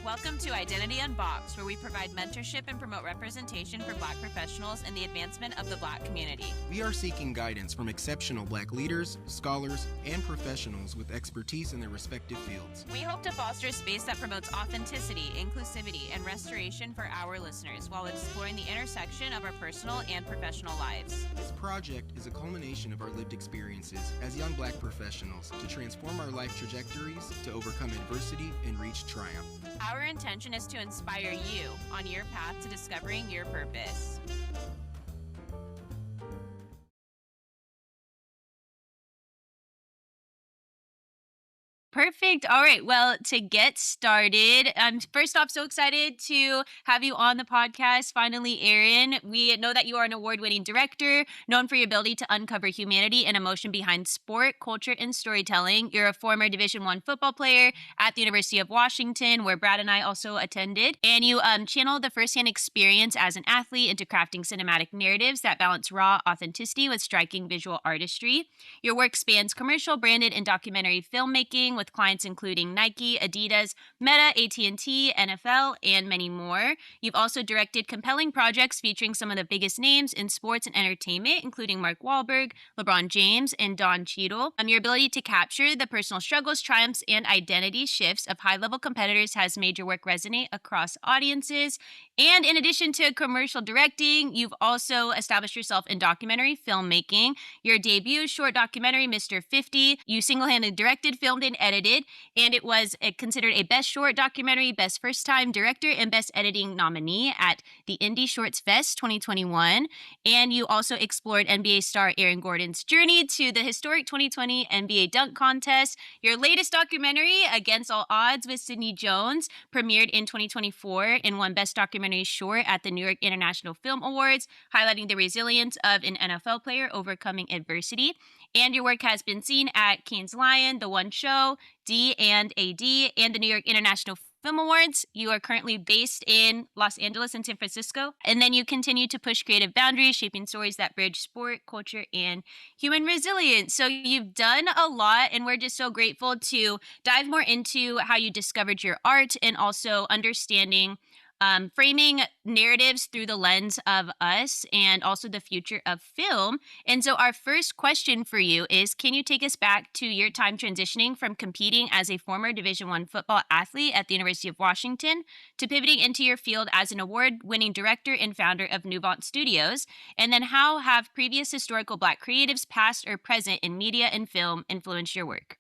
Welcome to Identity Unboxed, where we provide mentorship and promote representation for Black professionals and the advancement of the Black community. We are seeking guidance from exceptional Black leaders, scholars, and professionals with expertise in their respective fields. We hope to foster a space that promotes authenticity, inclusivity, and restoration for our listeners while exploring the intersection of our personal and professional lives. This project is a culmination of our lived experiences as young Black professionals to transform our life trajectories, to overcome adversity, and reach triumph. Our intention is to inspire you on your path to discovering your purpose. Perfect. All right. Well, to get started, I'm first off so excited to have you on the podcast. Finally, Aaron, we know that you are an award-winning director known for your ability to uncover humanity and emotion behind sport, culture, and storytelling. You're a former Division I football player at the University of Washington, where Brad and I also attended. And you channeled the firsthand experience as an athlete into crafting cinematic narratives that balance raw authenticity with striking visual artistry. Your work spans commercial, branded, and documentary filmmaking with clients including Nike, Adidas, Meta, AT&T, NFL, and many more. You've also directed compelling projects featuring some of the biggest names in sports and entertainment, including Mark Wahlberg, LeBron James, and Don Cheadle. Your ability to capture the personal struggles, triumphs, and identity shifts of high-level competitors has made your work resonate across audiences. And in addition to commercial directing, you've also established yourself in documentary filmmaking. Your debut short documentary, Mr. 50, you single-handedly directed, filmed, and edited, and it was considered a Best Short Documentary, Best First Time Director, and Best Editing nominee at the Indie Shorts Fest 2021. And you also explored NBA star Aaron Gordon's journey to the historic 2020 NBA Dunk Contest. Your latest documentary, Against All Odds with Sidney Jones, premiered in 2024 and won Best Documentary Short at the New York International Film Awards, highlighting the resilience of an NFL player overcoming adversity. And your work has been seen at Cannes Lion, The One Show, D&AD, and the New York International Film Awards. You are currently based in Los Angeles and San Francisco. And then you continue to push creative boundaries, shaping stories that bridge sport, culture, and human resilience. So you've done a lot, and we're just so grateful to dive more into how you discovered your art and also understanding framing narratives through the lens of us and also the future of film. And so our first question for you is, can you take us back to your time transitioning from competing as a former Division I football athlete at the University of Washington to pivoting into your field as an award-winning director and founder of Nuvant Studios? And then how have previous historical Black creatives, past or present in media and film, influenced your work?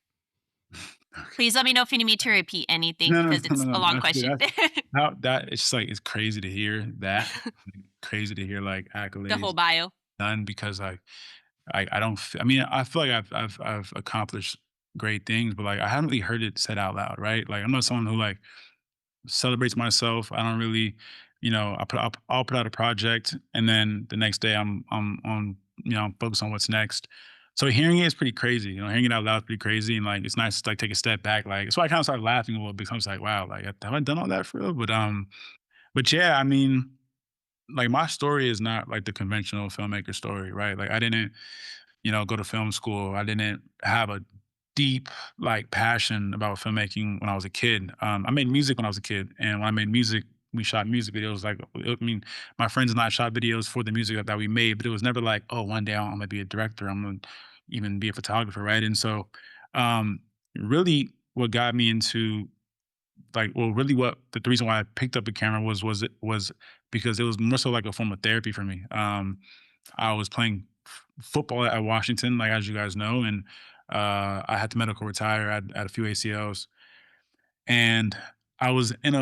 Please let me know if you need me to repeat anything because it's a long question. That it's just like, it's crazy to hear that. Crazy to hear like accolades. The whole bio. Done because like I don't. I mean, I feel like I've accomplished great things, but like I haven't really heard it said out loud, right? Like I'm not someone who like celebrates myself. I don't really, I'll put out a project and then the next day I'm on, I'm focused on what's next. So hearing it is pretty crazy. Hearing it out loud is pretty crazy, and like it's nice to like take a step back. Like so, I kind of started laughing a little bit. 'Cause I was like, "Wow, like have I done all that for real?" But yeah, I mean, like my story is not like the conventional filmmaker story, right? Like I didn't, go to film school. I didn't have a deep like passion about filmmaking when I was a kid. I made music when I was a kid, and when I made music, we shot music videos. Like, I mean, my friends and I shot videos for the music that we made, but it was never like, oh, one day I'm gonna be a director. I'm gonna even be a photographer, right? And so, really, what got me into really what the reason why I picked up a camera was because it was more so like a form of therapy for me. I was playing football at Washington, like as you guys know, and I had to medical retire. I had a few ACLs, and I was in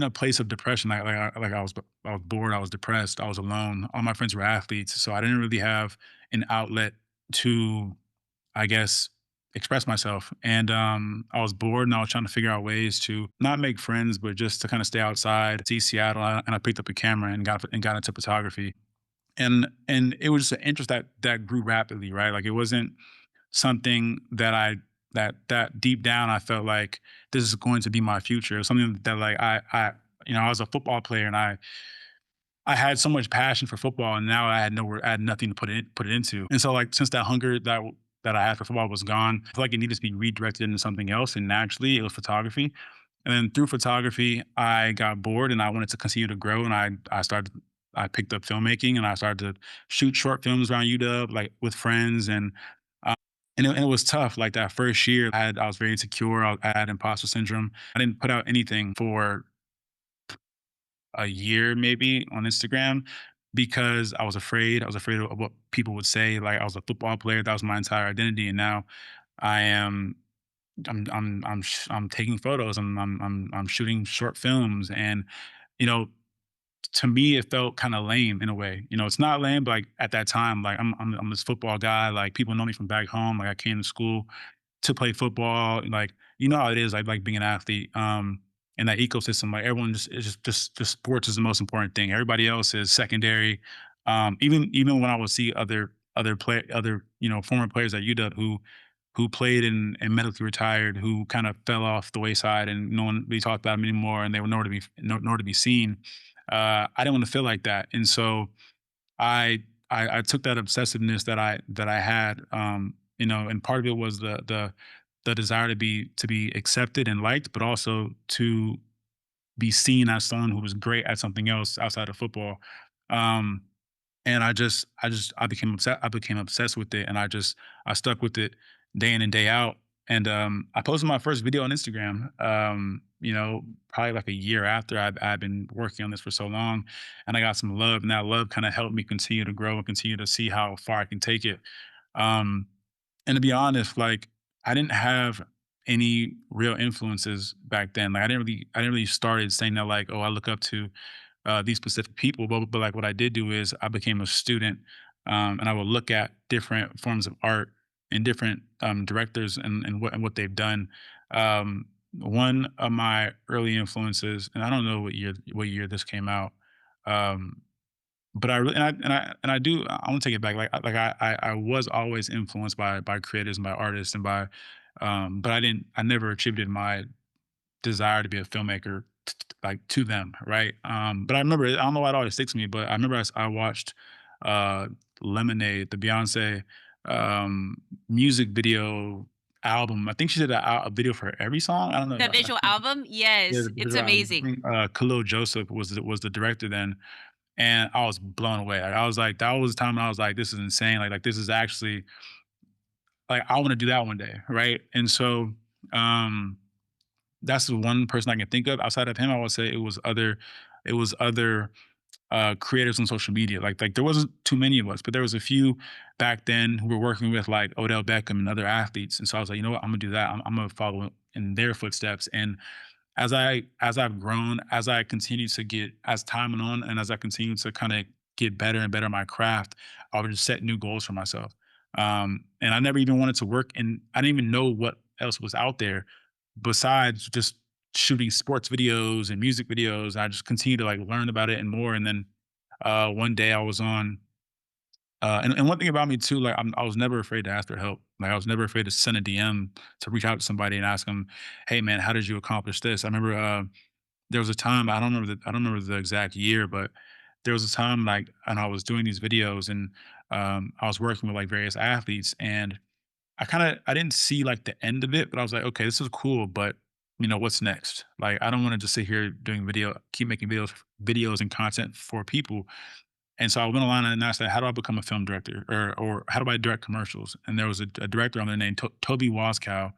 a place of depression. I was bored. I was depressed. I was alone. All my friends were athletes, so I didn't really have an outlet to, I guess, express myself. And I was bored, and I was trying to figure out ways to not make friends, but just to kind of stay outside, see Seattle. And I picked up a camera and got into photography. And it was just an interest that grew rapidly, right? Like it wasn't something that that deep down I felt like this is going to be my future. It was something that like I was a football player, and I had so much passion for football, and now I had nothing to put it into. And so like since that hunger that I had for football was gone, I feel like it needed to be redirected into something else, and naturally it was photography. And then through photography, I got bored and I wanted to continue to grow. And I picked up filmmaking and I started to shoot short films around UW, like with friends. Uh, and it was tough. Like that first year, I was very insecure. I had imposter syndrome. I didn't put out anything for a year maybe on Instagram because I was afraid. I was afraid of what people would say. Like I was a football player. That was my entire identity. And now I am I'm taking photos. I'm shooting short films, and you know, to me, it felt kind of lame in a way. You know, it's not lame, but like at that time, like I'm this football guy. Like people know me from back home. Like I came to school to play football. Like you know how it is. Like being an athlete. In that ecosystem, like everyone just sports is the most important thing. Everybody else is secondary. Even when I would see other former players at UW who played and medically retired, who kind of fell off the wayside, and no one really talked about them anymore, and they were nowhere to be seen. I didn't want to feel like that, and so I I took that obsessiveness that I had, and part of it was the desire to be accepted and liked, but also to be seen as someone who was great at something else outside of football. Um, and I became obsessed with it, and I stuck with it day in and day out. And I posted my first video on Instagram. Probably like a year after I've been working on this for so long, and I got some love, and that love kind of helped me continue to grow and continue to see how far I can take it. Um, and to be honest, like I didn't have any real influences back then. Like I didn't really started saying that like, oh, I look up to these specific people. But like what I did do is I became a student, and I would look at different forms of art and different directors and what they've done. One of my early influences, and I don't know what year this came out, um, but I really and I do I want to take it back. I was always influenced by creators and by artists and by, but I never attributed my desire to be a filmmaker like to them, right? But I remember, I don't know why it always sticks to me, but I remember I watched uh, Lemonade, the Beyonce um, music video album. I think she did a video for every song. I don't know. The visual album? Yeah, Yes, the it's visual album. I amazing. think, Khalil Joseph was the director then, and I was blown away. Like, I was like, that was the time I was like, this is insane. Like this is actually like I want to do that one day, right? And so. Um, that's the one person I can think of. Outside of him, I would say it was other creators on social media. Like there wasn't too many of us, but there was a few back then who were working with like Odell Beckham and other athletes. And so I was like, you know what, I'm gonna do that. I'm gonna follow in their footsteps. And as I've grown, as I continue to get as time went on, and as I continue to kind of get better and better at my craft, I would just set new goals for myself. And I never even wanted to work, and I didn't even know what else was out there besides just shooting sports videos and music videos. I just continued to like learn about it and more. And then one day I was on and one thing about me too, like I was never afraid to ask for help. Like I was never afraid to send a DM to reach out to somebody and ask them, "Hey man, how did you accomplish this?" I remember there was a time, I don't remember the exact year, but there was a time like, and I was doing these videos, and I was working with like various athletes, and I didn't see like the end of it, but I was like, okay, this is cool, but what's next? Like I don't want to just sit here doing keep making videos and content for people. And so I went online and I said, how do I become a film director, or how do I direct commercials? And there was a director on there named Toby Waskow,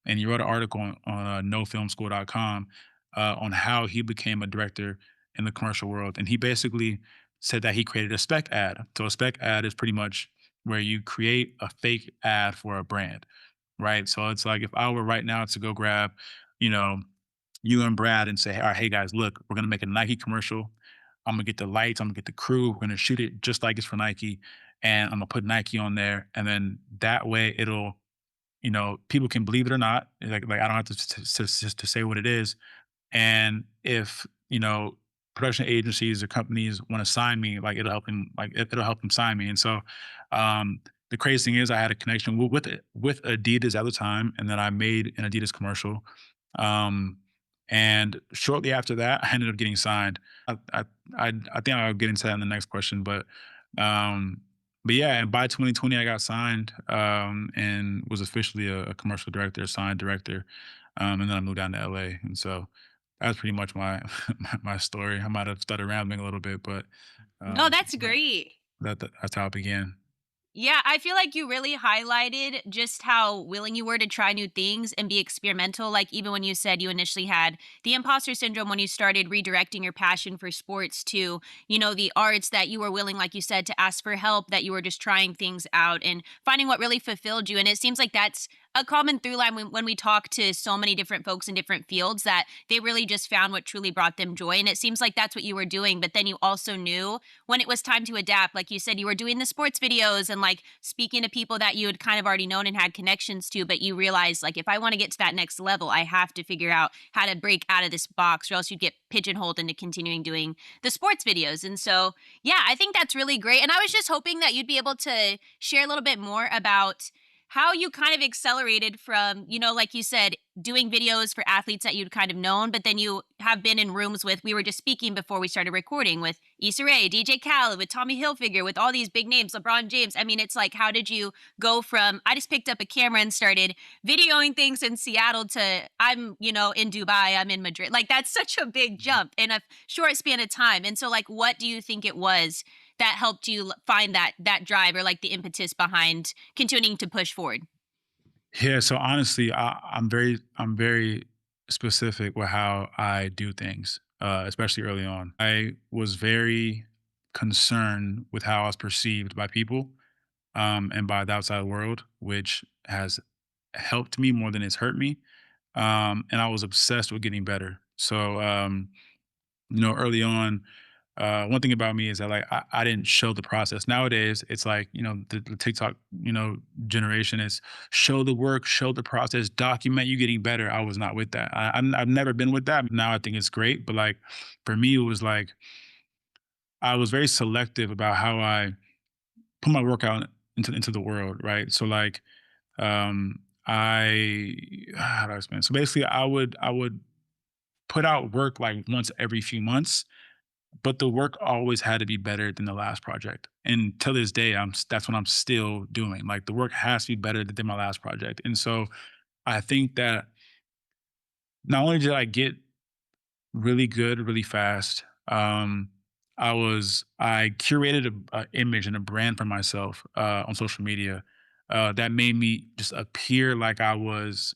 and he wrote an article on nofilmschool.com on how he became a director in the commercial world. And he basically said that he created a spec ad. So a spec ad is pretty much where you create a fake ad for a brand, right? So it's like if I were right now to go grab, you know, you and Brad and say, all right, hey guys, look, we're gonna make a Nike commercial. I'm gonna get the lights, I'm gonna get the crew, we're gonna shoot it just like it's for Nike, and I'm gonna put Nike on there, and then that way it'll, people can believe it or not. Like I don't have to say what it is, and if production agencies or companies want to sign me, like it'll help them sign me. And so the crazy thing is I had a connection with Adidas at the time, and then I made an Adidas commercial. Um, and shortly after that, I ended up getting signed. I think I'll get into that in the next question, um, but yeah, and by 2020, I got signed, and was officially a commercial director, signed director. and then I moved down to LA, and so that's pretty much my my story. I might have started rambling a little bit, but No, um, that's great. that's how it began. Yeah, I feel like you really highlighted just how willing you were to try new things and be experimental. Like, even when you said you initially had the imposter syndrome when you started redirecting your passion for sports to, the arts, that you were willing, like you said, to ask for help, that you were just trying things out and finding what really fulfilled you. And it seems like that's a common through line when we talk to so many different folks in different fields, that they really just found what truly brought them joy. And it seems like that's what you were doing. But then you also knew when it was time to adapt. Like you said, you were doing the sports videos and like speaking to people that you had kind of already known and had connections to, but you realized, like, if I want to get to that next level, I have to figure out how to break out of this box, or else you'd get pigeonholed into continuing doing the sports videos. And so, yeah, I think that's really great. And I was just hoping that you'd be able to share a little bit more about how you kind of accelerated from, like you said, doing videos for athletes that you'd kind of known, but then you have been in rooms with, we were just speaking before we started recording, with Issa Rae, DJ Khaled, with Tommy Hilfiger, with all these big names, LeBron James. I mean, it's like, how did you go from, I just picked up a camera and started videoing things in Seattle, to I'm, in Dubai, I'm in Madrid. Like, that's such a big jump in a short span of time. And so, like, what do you think it was that helped you find that drive, or like the impetus behind continuing to push forward? Yeah, so honestly, I'm very specific with how I do things, especially early on. I was very concerned with how I was perceived by people, and by the outside world, which has helped me more than it's hurt me. And I was obsessed with getting better. So, early on, one thing about me is that, like, I didn't show the process. Nowadays, it's like, the TikTok, generation is show the work, show the process, document you getting better. I was not with that. I've never been with that. Now I think it's great, but like for me, it was like I was very selective about how I put my work out into the world, right? So like, I how do I explain? So basically, I would put out work like once every few months, but the work always had to be better than the last project. And to this day, that's what I'm still doing. Like, the work has to be better than my last project. And so I think that not only did I get really good really fast, I curated a image and a brand for myself on social media that made me just appear like I was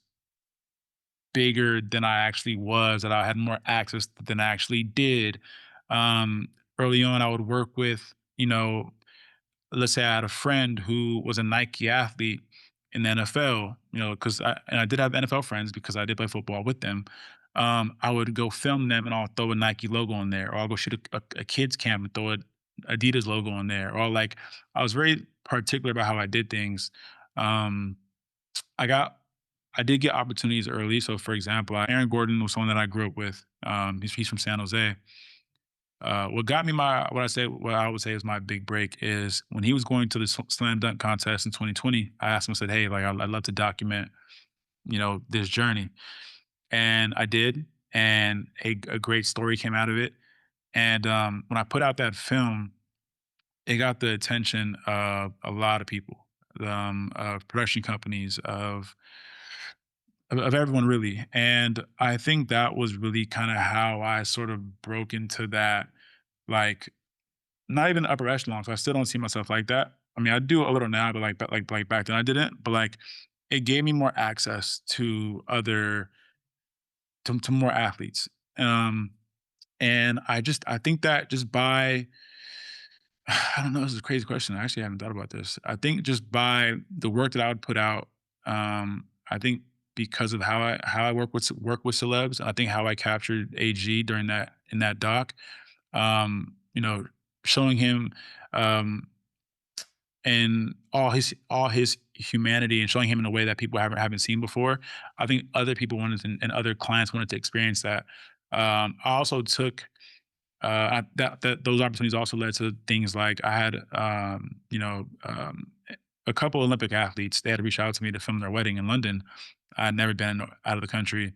bigger than I actually was, that I had more access than I actually did. Um, Early on, I would work with, let's say I had a friend who was a Nike athlete in the NFL, because I did have NFL friends because I did play football with them. I would go film them and I'll throw a Nike logo on there, or I'll go shoot a kids camp and throw a Adidas logo on there, or like I was very particular about how I did things. Um, I got I did get opportunities early. So, for example, Aaron Gordon was someone that I grew up with. He's from San Jose. What got me what I would say is my big break is when he was going to the slam dunk contest in 2020. I asked him, I said, "Hey, like I'd love to document, this journey," and I did, and a great story came out of it. And when I put out that film, it got the attention of a lot of people, of production companies, of everyone really. And I think that was really kind of how I sort of broke into that, like, not even upper echelon. So I still don't see myself like that. I mean, I do a little now, but like back then I didn't. But like, it gave me more access to to more athletes. Um, and I think that just by I don't know, this is a crazy question. I actually haven't thought about this. I think just by the work that I would put out, I think because of how I work with celebs, I think how I captured AG during that in that doc, um, you know, showing him um and all his humanity, and showing him in a way that people haven't seen before. I think other people wanted and other clients wanted to experience that. I also took that those opportunities also led to things like I had, a couple Olympic athletes. They had to reach out to me to film their wedding in London. I'd never been out of the country,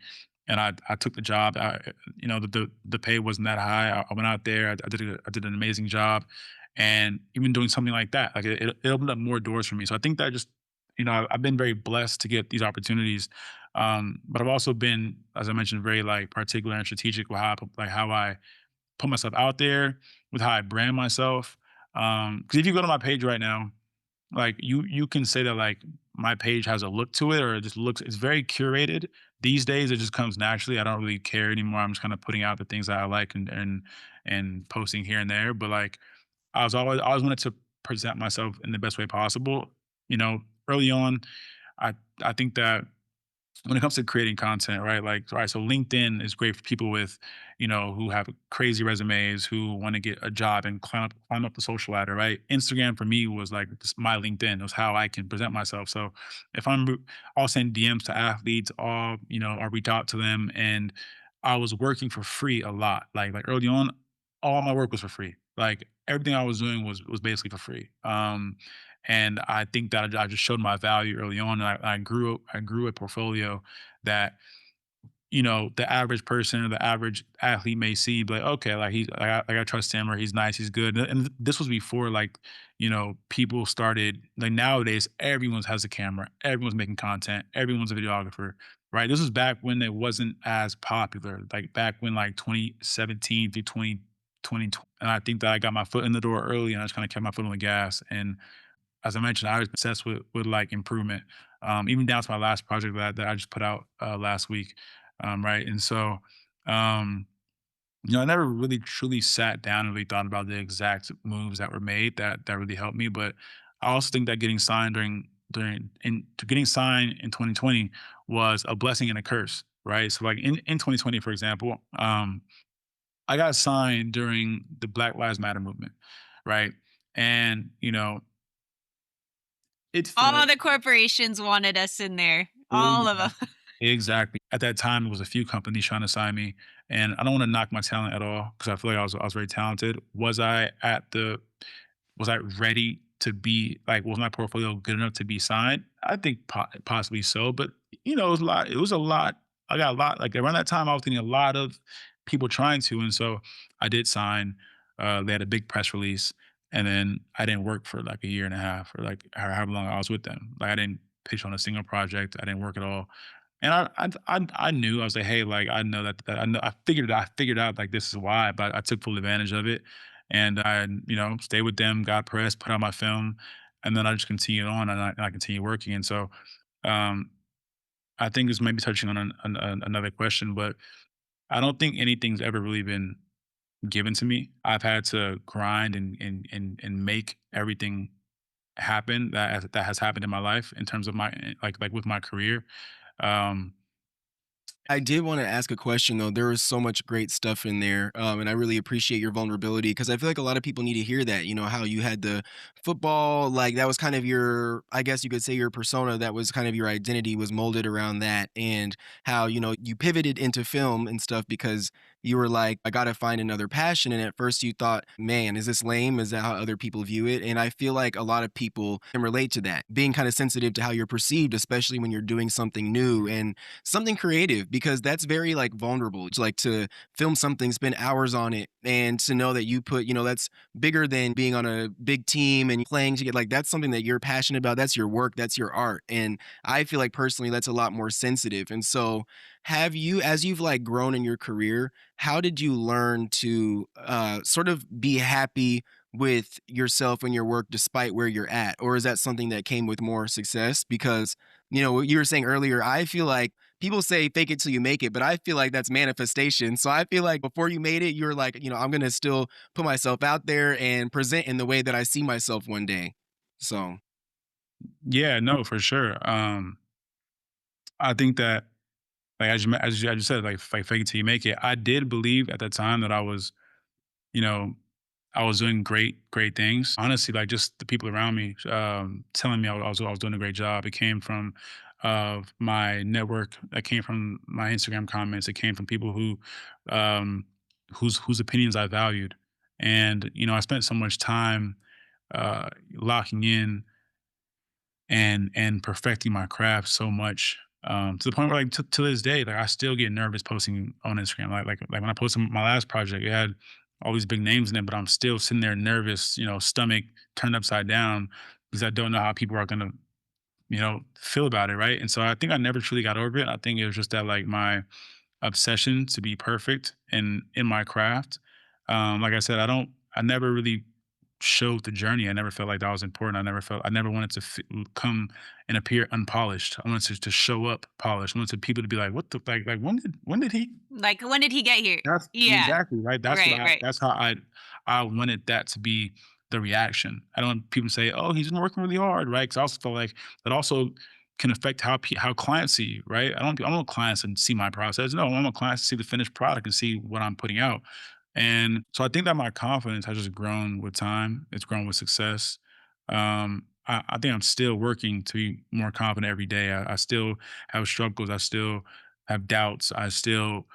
and I took the job. The pay wasn't that high. I went out there. I did an amazing job, and even doing something like that, like it opened up more doors for me. So I think that just, I've been very blessed to get these opportunities, But I've also been, as I mentioned, very like particular and strategic with how I put myself out there, with how I brand myself. Because if you go to my page right now, like you can say that like my page has a look to it, or it just looks, it's very curated. These days it just comes naturally. I don't really care anymore. I'm just kind of putting out the things that I like, and posting here and there. But like I always wanted to present myself in the best way possible. You know, early on, I I think that when it comes to creating content, right? Like, all right, so LinkedIn is great for people with, who have crazy resumes, who want to get a job and climb up the social ladder, right? Instagram for me was like my LinkedIn. It was how I can present myself. So if I'll send DMs to athletes, I'll reach out to them, and I was working for free a lot. Like early on, all my work was for free. Like everything I was doing was basically for free. And I think that I just showed my value early on, and I grew a portfolio that the average person or the average athlete may see, but like, okay, like I trust him, or he's nice, he's good. And this was before like people started, like nowadays everyone has a camera, everyone's making content, everyone's a videographer, right? This was back when it wasn't as popular, like back when like 2017 through 2020. And I think that I got my foot in the door early, and I just kind of kept my foot on the gas. And as I mentioned, I was obsessed with like improvement, even down to my last project that I just put out last week, right? And so, um, I never really truly sat down and really thought about the exact moves that were made that really helped me. But I also think that getting signed in 2020 was a blessing and a curse, right? So like in 2020, for example, I got signed during the Black Lives Matter movement, right? And it All felt the corporations wanted us in there. All of them. exactly. Exactly. At that time, it was a few companies trying to sign me, and I don't want to knock my talent at all, because I feel like I was very talented. Was I ready to be like, was my portfolio good enough to be signed? I think possibly so, but it was a lot. It was a lot. I got a lot. Like around that time, I was getting a lot of people trying to, and so I did sign. They had a big press release, and then I didn't work for like a year and a half, or like however long I was with them. Like I didn't pitch on a single project. I didn't work at all. And I knew, I was like, hey, like I know that I know, I figured out like this is why, but I took full advantage of it, and I stayed with them, got pressed, put out my film, and then I just continued on, and I continued working. And so um, I think this might be touching on another question, but I don't think anything's ever really been given to me. I've had to grind and make everything happen that has happened in my life, in terms of my like with my career. Um, I did want to ask a question though. There was so much great stuff in there, and I really appreciate your vulnerability because I feel like a lot of people need to hear that. You know how you had the football, like that was kind of your, I guess you could say your persona. That was kind of your identity was molded around that, and how you pivoted into film and stuff because you were like, I got to find another passion. And at first you thought, man, is this lame? Is that how other people view it? And I feel like a lot of people can relate to that, being kind of sensitive to how you're perceived, especially when you're doing something new and something creative, because that's very like vulnerable. It's like to film something, spend hours on it, and to know that you put, that's bigger than being on a big team and playing to get like that's something that you're passionate about. That's your work, that's your art. And I feel like personally that's a lot more sensitive. And so have you, as you've like grown in your career, how did you learn to sort of be happy with yourself and your work despite where you're at? Or is that something that came with more success? Because, what you were saying earlier, I feel like people say fake it till you make it, but I feel like that's manifestation. So I feel like before you made it, you're like, I'm going to still put myself out there and present in the way that I see myself one day. So, yeah, no, for sure. I think that, like as you said, like fake it till you make it. I did believe at the time that you know, I was doing great things. Honestly, like just the people around me telling me I was doing a great job. It came from my network. It came from my Instagram comments. It came from people um, whose opinions I valued. And I spent so much time locking in and perfecting my craft so much, to the point where like to this day, like I still get nervous posting on Instagram. Like when I posted my last project, it had all these big names in it, but I'm still sitting there nervous, stomach turned upside down, because I don't know how people are gonna feel about it, right? And so I think I never truly got over it. I think it was just that like my obsession to be perfect in my craft. Like I said, I never really showed the journey. I never felt like that was important. I never wanted to come and appear unpolished. I wanted to show up polished. I wanted people to be like, what the, like when did he, Like, when did he get here? that's Yeah. exactly right. Right, right. That's how I wanted that to be the reaction. I don't want people to say, "Oh, he's been working really hard," right? Because I also feel like that also can affect how clients see you, right? I don't want clients to see my process. No, I want clients to see the finished product and see what I'm putting out. And so I think that my confidence has just grown with time. It's grown with success. I think I'm still working to be more confident every day. I still have struggles. I still have doubts. I still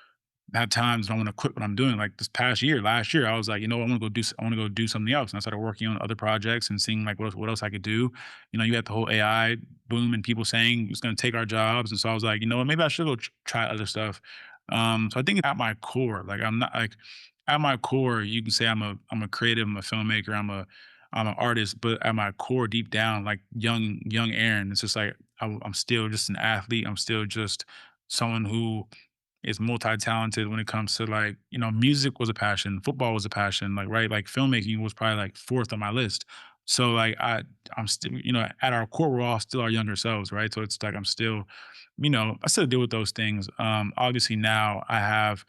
have times when I want to quit what I'm doing. Like this past year, last year, I was like, I want to go I want to go do something else. And I started working on other projects and seeing like what else I could do. You had the whole AI boom and people saying it's going to take our jobs. And so I was like, what, maybe I should go try other stuff. So I think at my core, like I'm not like at my core, you can say I'm a creative, I'm a filmmaker, I'm an artist, but at my core, deep down, like young Aaron, it's just like I'm still just an athlete. I'm still just someone who is multi-talented when it comes to like, music was a passion, football was a passion, like right, like filmmaking was probably like fourth on my list. So like I'm still, at our core, we're all still our younger selves, right? So it's like I'm still, I still deal with those things. Obviously now I have,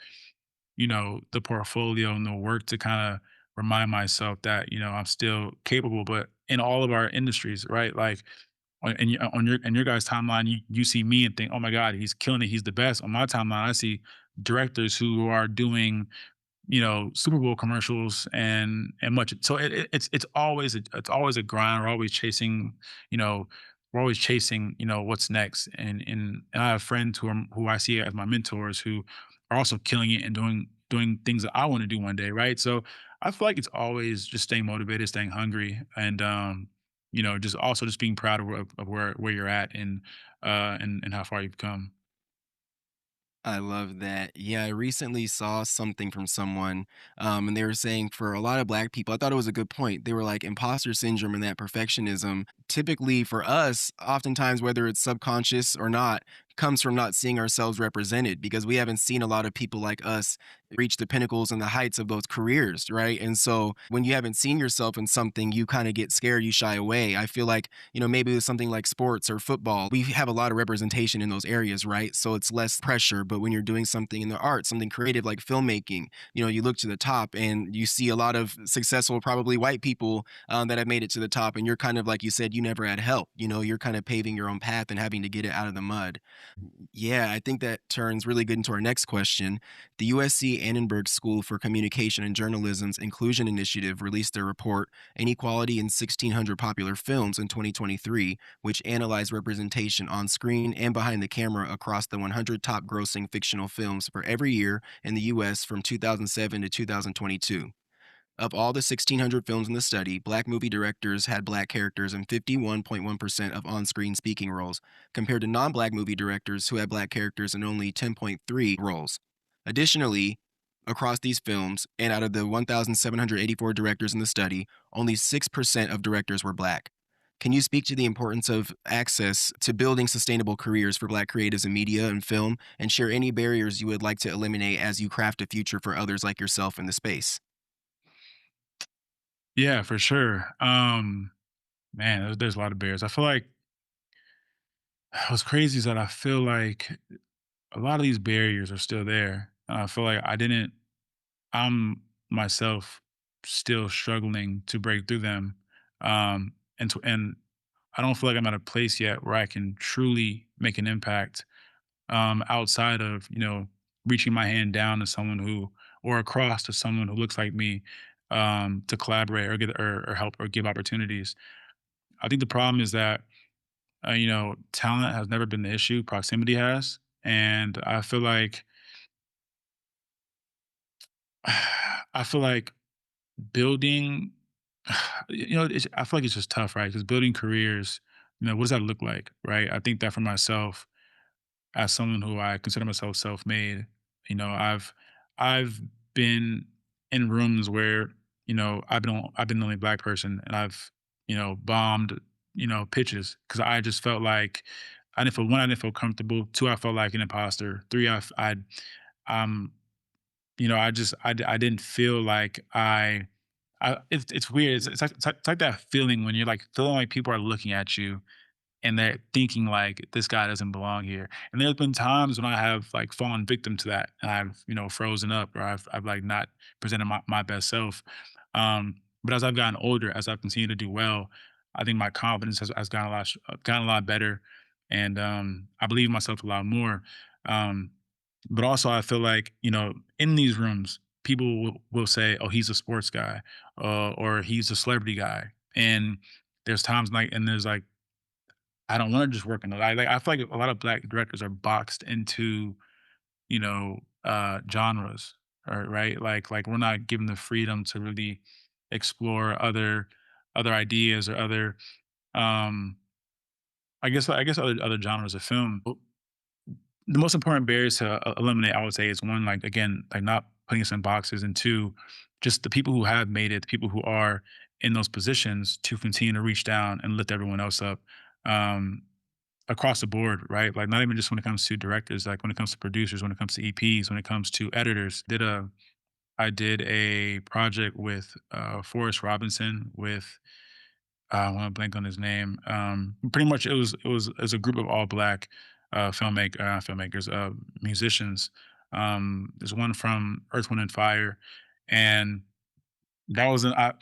the portfolio and the work to kind of remind myself that, I'm still capable, but in all of our industries, right? Like on your guys' timeline, you see me and think, "Oh my God, he's killing it. He's the best." On my timeline, I see directors who are doing, Super Bowl commercials and much. So it's always a grind. You know, we're always chasing, what's next. And I have friends who I see as my mentors who are also killing it and doing things that I want to do one day, right? So I feel like it's always just staying motivated, staying hungry, and just also just being proud of where you're at and how far you've come. I love that. Yeah, I recently saw something from someone, and they were saying for a lot of black people, I thought it was a good point. They were like imposter syndrome and that perfectionism. Typically, for us, oftentimes, whether it's subconscious or not, comes from not seeing ourselves represented because we haven't seen a lot of people like us reach the pinnacles and the heights of those careers, right? And so when you haven't seen yourself in something, you kind of get scared, you shy away. I feel like, maybe with something like sports or football, we have a lot of representation in those areas, right? So it's less pressure. But when you're doing something in the arts, something creative like filmmaking, you look to the top and you see a lot of successful, probably white people that have made it to the top. And you're kind of like you said, you never had help. You're kind of paving your own path and having to get it out of the mud. Yeah, I think that turns really good into our next question. The USC Annenberg School for Communication and Journalism's Inclusion Initiative released their report, Inequality in 1600 Popular Films in 2023, which analyzed representation on screen and behind the camera across the 100 top grossing fictional films for every year in the US from 2007 to 2022. Of all the 1,600 films in the study, black movie directors had black characters in 51.1% of on screen speaking roles, compared to non black movie directors who had black characters in only 10.3 roles. Additionally, across these films, and out of the 1,784 directors in the study, only 6% of directors were black. Can you speak to the importance of access to building sustainable careers for black creatives in media and film, and share any barriers you would like to eliminate as you craft a future for others like yourself in the space? Yeah, for sure. Man, there's a lot of barriers. I feel like what's crazy is that I feel like a lot of these barriers are still there. And I feel like I'm myself still struggling to break through them. And I don't feel like I'm at a place yet where I can truly make an impact outside of, reaching my hand down to someone or across to someone who looks like me to collaborate or help or give opportunities. I think the problem is that talent has never been the issue. Proximity has, and I feel like building, I feel like it's just tough, right? Because building careers, what does that look like, right? I think that for myself, as someone who I consider myself self-made, I've been in rooms where I've been the only black person, and I've bombed pitches because I just felt like I didn't feel one, I didn't feel comfortable. Two, I felt like an imposter. Three, um, I didn't feel like it's weird. It's like that feeling when you're like feeling like people are looking at you and they're thinking like this guy doesn't belong here. And there's been times when I have like fallen victim to that and I've frozen up or I've like not presented my best self. But as I've gotten older, as I've continued to do well, I think my confidence has gotten a lot better, and I believe in myself a lot more. Um, but also, I feel like in these rooms, people will say, "Oh, he's a sports guy," or "He's a celebrity guy," and there's times like, and there's like I don't want to just work in the like I feel like a lot of black directors are boxed into, genres, or right? Like we're not given the freedom to really explore other ideas or other um I guess other genres of film. The most important barriers to eliminate, I would say, is one, like again, like not putting us in boxes, and two, just the people who have made it, the people who are in those positions to continue to reach down and lift everyone else up. Um, Across the board, right? Like not even just when it comes to directors, like when it comes to producers, when it comes to EPs, when it comes to editors. I did a project with Forrest Robinson with I want to blank on his name. Pretty much it was a group of all black filmmakers, musicians. There's one from Earth, Wind and Fire, and that was an I,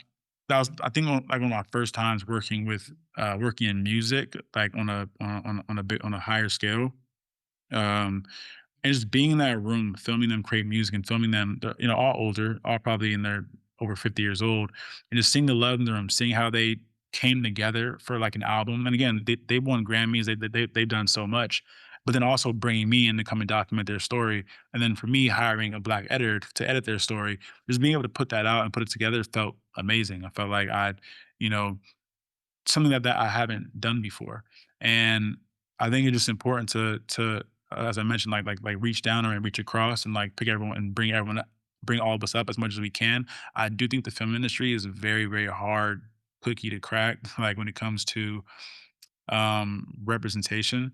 that was I think like one of my first times working in music, like on a higher scale. Um, and just being in that room, filming them create music and filming them, all older, all probably in their over 50 years old, and just seeing the love in the room, seeing how they came together for like an album. And again, they won Grammys, they've done so much, but then also bringing me in to come and document their story, and then for me hiring a black editor to edit their story, just being able to put that out and put it together felt amazing. I felt like you know, something that I haven't done before. And I think it's just important to as I mentioned, like reach down or reach across and like pick everyone and bring all of us up as much as we can. I do think the film industry is a very, very hard cookie to crack, like when it comes to representation.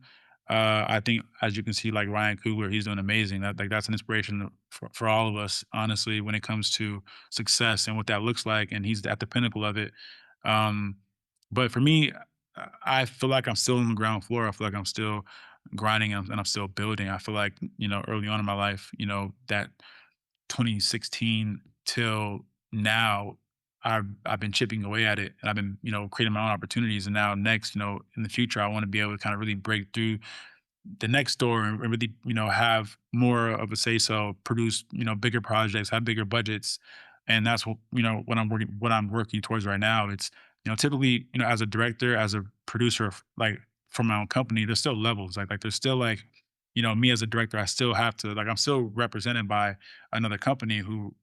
I think as you can see, like Ryan Coogler, he's doing amazing. That's an inspiration for all of us, honestly, when it comes to success and what that looks like. And he's at the pinnacle of it. Um, but for me, I feel like I'm still on the ground floor. I feel like I'm still grinding and I'm still building. I feel like, early on in my life, that 2016 till now, I've been chipping away at it and I've been, creating my own opportunities. And now next, in the future, I want to be able to kind of really break through the next door and really, have more of a say so, produce, bigger projects, have bigger budgets. And that's what I'm working towards right now. It's, typically, as a director, as a producer, like for my own company, there's still levels. Like there's still like, me as a director, I still have to like I'm still represented by another company who,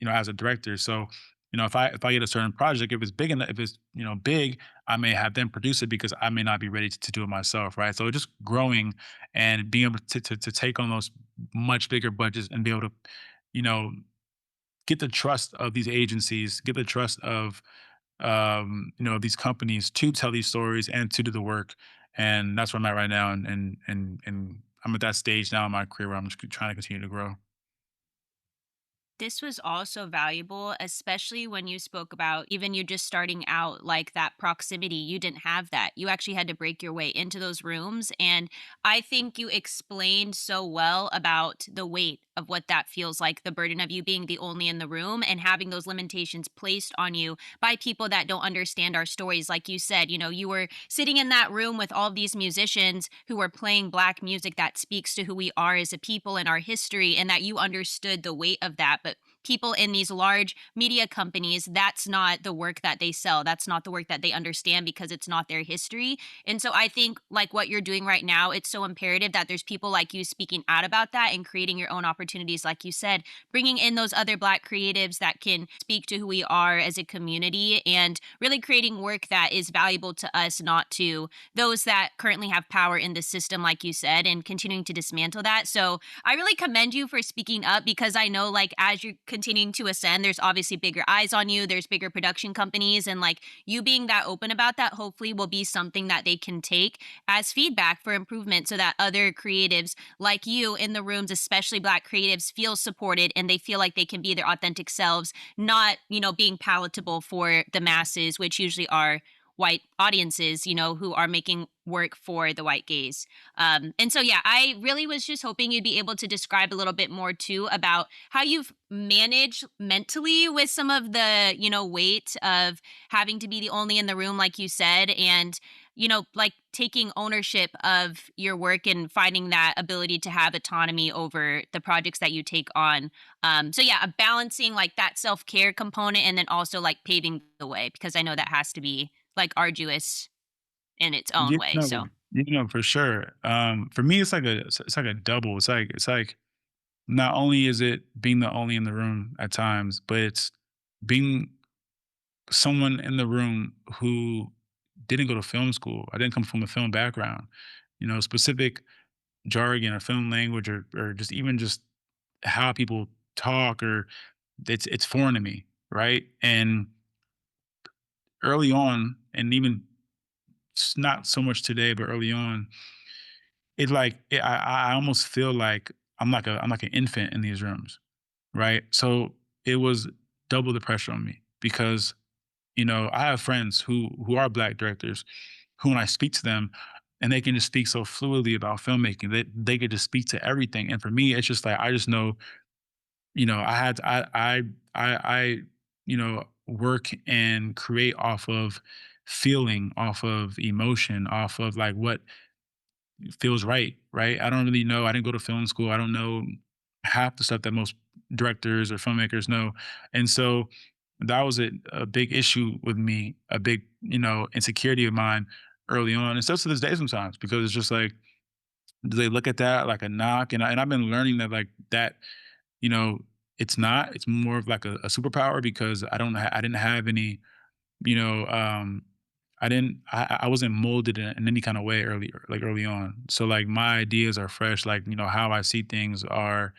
as a director. So, if I get a certain project, if it's big enough, if it's big, I may have them produce it because I may not be ready to do it myself, right? So just growing and being able to take on those much bigger budgets and be able to, you know, get the trust of these agencies, get the trust of these companies to tell these stories and to do the work. And that's where I'm at right now. And I'm at that stage now in my career where I'm just trying to continue to grow. This was also valuable, especially when you spoke about even you just starting out, like that proximity. You didn't have that. You actually had to break your way into those rooms. And I think you explained so well about the weight of what that feels like, the burden of you being the only in the room and having those limitations placed on you by people that don't understand our stories. Like you said, you were sitting in that room with all of these musicians who were playing Black music that speaks to who we are as a people and our history, and that you understood the weight of that. But people in these large media companies, that's not the work that they sell. That's not the work that they understand because it's not their history. And so I think like what you're doing right now, it's so imperative that there's people like you speaking out about that and creating your own opportunities. Like you said, bringing in those other Black creatives that can speak to who we are as a community and really creating work that is valuable to us, not to those that currently have power in the system, like you said, and continuing to dismantle that. So I really commend you for speaking up because I know like as you're continuing to ascend, there's obviously bigger eyes on you, there's bigger production companies, and like you being that open about that hopefully will be something that they can take as feedback for improvement so that other creatives like you in the rooms, especially Black creatives, feel supported and they feel like they can be their authentic selves, not, being palatable for the masses, which usually are white audiences, who are making work for the white gaze. And so, yeah, I really was just hoping you'd be able to describe a little bit more too about how you've managed mentally with some of the, weight of having to be the only in the room, like you said, and, like taking ownership of your work and finding that ability to have autonomy over the projects that you take on. So, yeah, balancing like that self care component and then also like paving the way, because I know that has to be like arduous in its own Yeah, way. no, So, for sure. For me, it's like a double. It's like not only is it being the only in the room at times, but it's being someone in the room who didn't go to film school. I didn't come from a film background. Specific jargon or film language or just even just how people talk or it's foreign to me, right? And early on, and even not so much today, but early on, I almost feel like I'm like an infant in these rooms, right? So it was double the pressure on me because I have friends who are Black directors who, when I speak to them, and they can just speak so fluidly about filmmaking, they could just speak to everything. And for me, it's just like I just know, I had to, I work and create off of feeling, off of emotion, off of like what feels right, right? I don't really know. I didn't go to film school. I don't know half the stuff that most directors or filmmakers know. And so that was a big issue with me, a big, insecurity of mine early on. And still to this day sometimes, because it's just like, do they look at that like a knock? And I've been learning that like that, you know, it's not, it's more of like a superpower because I didn't have any, you know, I wasn't molded in any kind of way early on. So like my ideas are fresh, like, how I see things are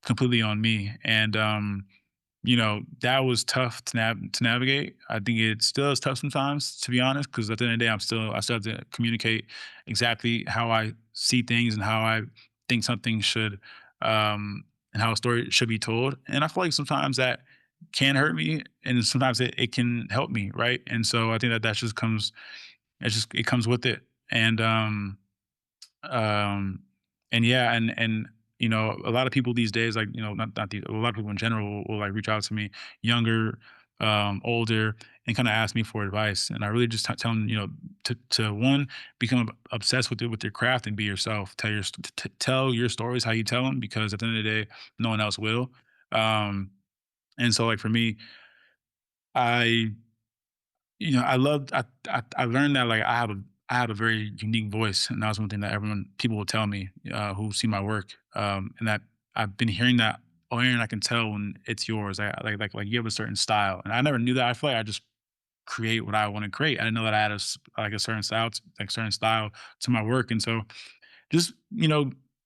completely on me. And that was tough to navigate. I think it still is tough sometimes, to be honest, because at the end of the day, I still have to communicate exactly how I see things and how I think something should, and how a story should be told. And I feel like sometimes that can hurt me, and sometimes it can help me, right? And so I think that just comes, it comes with it. Um, and yeah, and a lot of people these days, like not a lot of people in general will like reach out to me, younger, older, and kind of ask me for advice. And I really just tell them, to one, become obsessed with your craft and be yourself. Tell your stories how you tell them, because at the end of the day, no one else will. Um, and so, like for me, I I loved I learned that like I have a very unique voice, and that was one thing that people will tell me, who see my work, and that I've been hearing that. Oh, Aaron, I can tell when it's yours. Like you have a certain style, and I never knew that. I feel like I just create what I want to create. I didn't know that I had like a certain style, to my work, and so just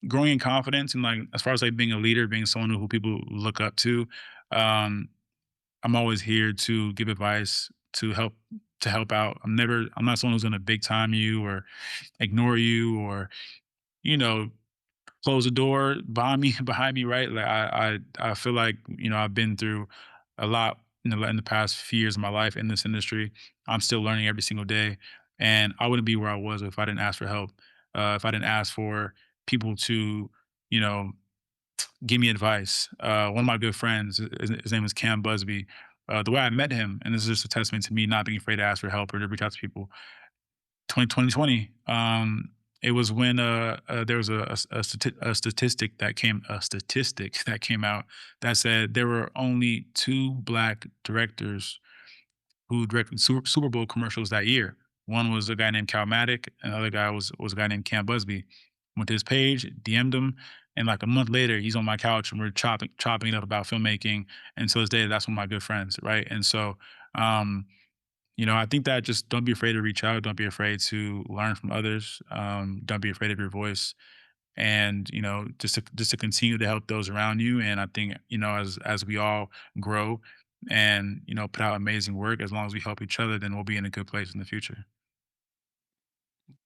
growing in confidence and like as far as like being a leader, being someone who people look up to. Um, I'm always here to give advice, to help out. I'm not someone who's gonna big time you or ignore you or, you know, close the door behind me, right? Like I feel like, I've been through a lot in the past few years of my life in this industry. I'm still learning every single day. And I wouldn't be where I was if I didn't ask for help. If I didn't ask for people to, you know, give me advice. One of my good friends, his name is Cam Busby. The way I met him, and this is just a testament to me not being afraid to ask for help or to reach out to people. 2020, it was when there was a statistic that came out that said there were only two Black directors who directed Super Bowl commercials that year. One was a guy named Cal Maddock, and the other guy was a guy named Cam Busby. Went to his page, DM'd him, and like a month later, he's on my couch and we're chopping it up about filmmaking. And to this day, that's one of my good friends, right? And so, um, I think that just don't be afraid to reach out. Don't be afraid to learn from others. Don't be afraid of your voice. and just to continue to help those around you. And I think as we all grow and put out amazing work, as long as we help each other, then we'll be in a good place in the future.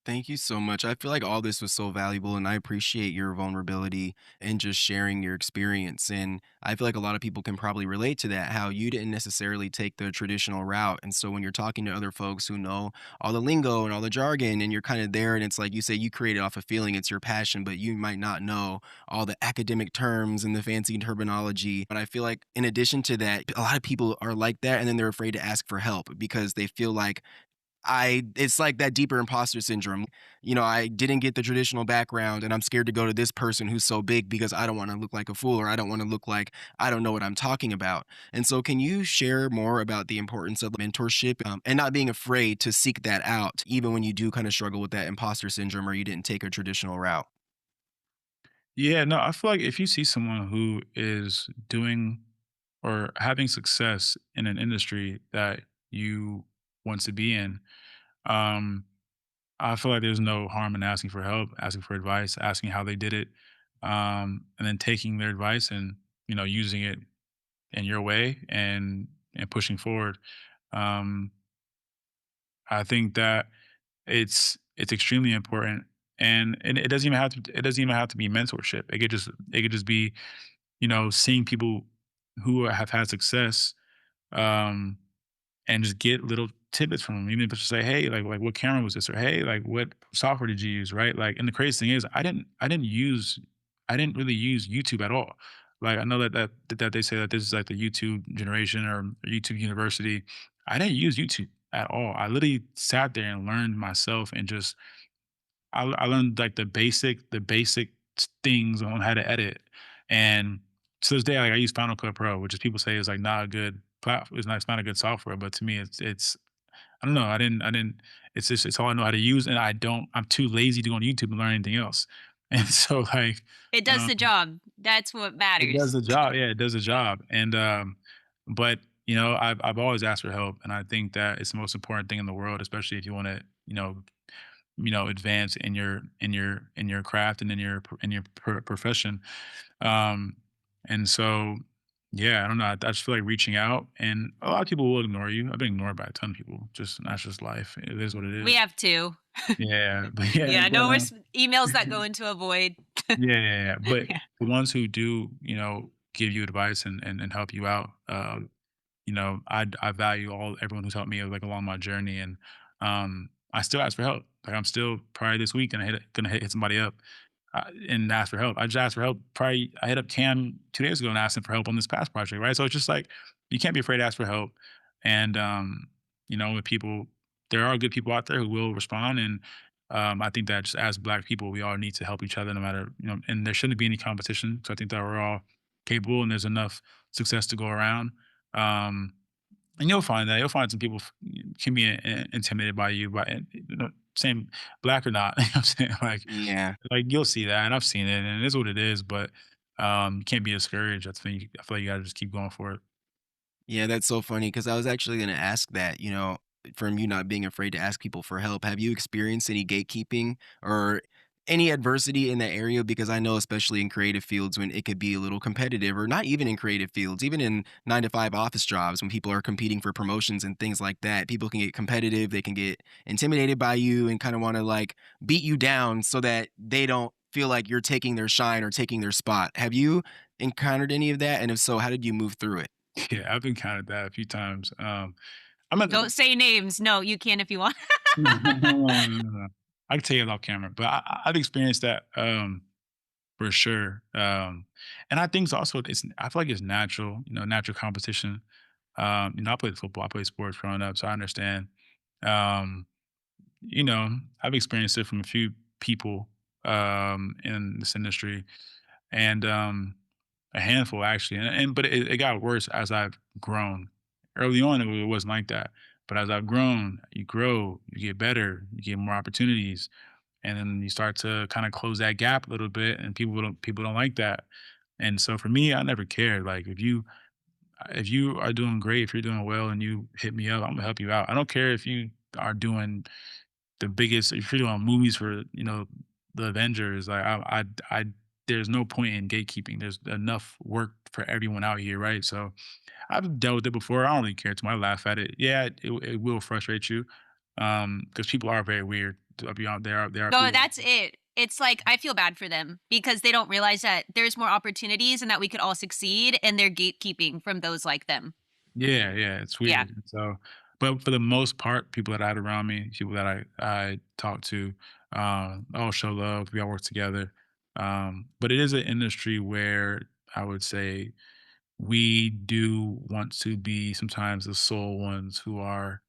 Thank you so much. I feel like all this was so valuable, and I appreciate your vulnerability and just sharing your experience. And I feel like a lot of people can probably relate to that, how you didn't necessarily take the traditional route. And so when you're talking to other folks who know all the lingo and all the jargon, and you're kind of there, and it's like you say, you create it off a feeling, it's your passion, but you might not know all the academic terms and the fancy terminology. But I feel like in addition to that, a lot of people are like that, and then they're afraid to ask for help because they feel like I it's like that deeper imposter syndrome. I didn't get the traditional background and I'm scared to go to this person who's so big because I don't want to look like a fool or I don't want to look like I don't know what I'm talking about. And so can you share more about the importance of mentorship and not being afraid to seek that out even when you do kind of struggle with that imposter syndrome or you didn't take a traditional route? Yeah, no, I feel like if you see someone who is doing or having success in an industry that you want to be in, um, I feel like there's no harm in asking for help, asking for advice, asking how they did it, and then taking their advice and using it in your way and pushing forward. Um, I think that it's extremely important, and it doesn't even have to be mentorship. It could just be seeing people who have had success, um, and just get little tidbits from them. Even if it's just say, "Hey, like what camera was this?" or "Hey, like what software did you use?" Right? Like, and the crazy thing is, I didn't really use YouTube at all. Like, I know that they say that this is like the YouTube generation or YouTube University. I didn't use YouTube at all. I literally sat there and learned myself and just I learned like the basic things on how to edit. And to this day, like I use Final Cut Pro, which is people say is like not a good platform. It's not a good software, but to me, it's I don't know. I didn't. It's all I know how to use, and I'm too lazy to go on YouTube and learn anything else. And so like, It does um, the job. That's what it does matters. the job. Yeah, it does the job. And but I've always asked for help, and I think that it's the most important thing in the world, especially if you want to advance in your craft and in your profession. Um, and so, yeah, I don't know. I just feel like reaching out, and a lot of people will ignore you. I've been ignored by a ton of people. Just that's just life. It is what it We is. have to. Yeah, but yeah, Yeah, but no emails that go into a void. yeah, yeah, yeah. But Yeah. the ones who do, give you advice and help you out, I value everyone who's helped me like along my journey, and I still ask for help. Like I'm still probably this week gonna hit somebody up and ask for help. I just asked for help. Probably I hit up Cam 2 days ago and asked him for help on this past project, right? So it's just like you can't be afraid to ask for help, and with people, there are good people out there who will respond, and I think that just as Black people, we all need to help each other, no matter and there shouldn't be any competition. So I think that we're all capable, and there's enough success to go around. Um, and you'll find some people can be intimidated by you, by same Black or not. You know what I'm saying? Yeah. Like you'll see that, and I've seen it, and it is what it is. But you can't be discouraged. I feel like you got to just keep going for it. Yeah, that's so funny because I was actually gonna ask that, from you not being afraid to ask people for help, have you experienced any gatekeeping or any adversity in that area? Because I know especially in creative fields when it could be a little competitive or not even in creative fields, even in 9 to 5 office jobs when people are competing for promotions and things like that, people can get competitive, they can get intimidated by you and kinda wanna, like, beat you down so that they don't feel like you're taking their shine or taking their spot. Have you encountered any of that? And if so, how did you move through it? Yeah, I've encountered that a few times. I'm at Don't say names. No, you can if you want. no, no, no, no. I can tell you off camera, but I've experienced that for sure. And I think it's also I feel like it's natural, natural competition. I played football, I played sports growing up, so I understand. Um, I've experienced it from a few people in this industry, and a handful actually. But it got worse as I've grown. Early on, it wasn't like that, but as I've grown, you grow, you get better, you get more opportunities, and then you start to kind of close that gap a little bit, and people don't like that. And so for me, I never cared. Like if you are doing great, if you're doing well, and you hit me up, I'm gonna help you out. I don't care if you are doing the biggest. If you're doing movies for the Avengers. Like I there's no point in gatekeeping. There's enough work for everyone out here, right? So I've dealt with it before. I don't really care too much. I laugh at it. Yeah, it will frustrate you, because people are very weird. To be honest, there are No, people. that's it. It's like I feel bad for them because they don't realize that there's more opportunities and that we could all succeed, and they're gatekeeping from those like them. Yeah, yeah, it's Yeah. weird. So, but for the most part, people that I had around me, people that I talk to, all show love. We all work together. But it is an industry where I would say we do want to be sometimes the sole ones who are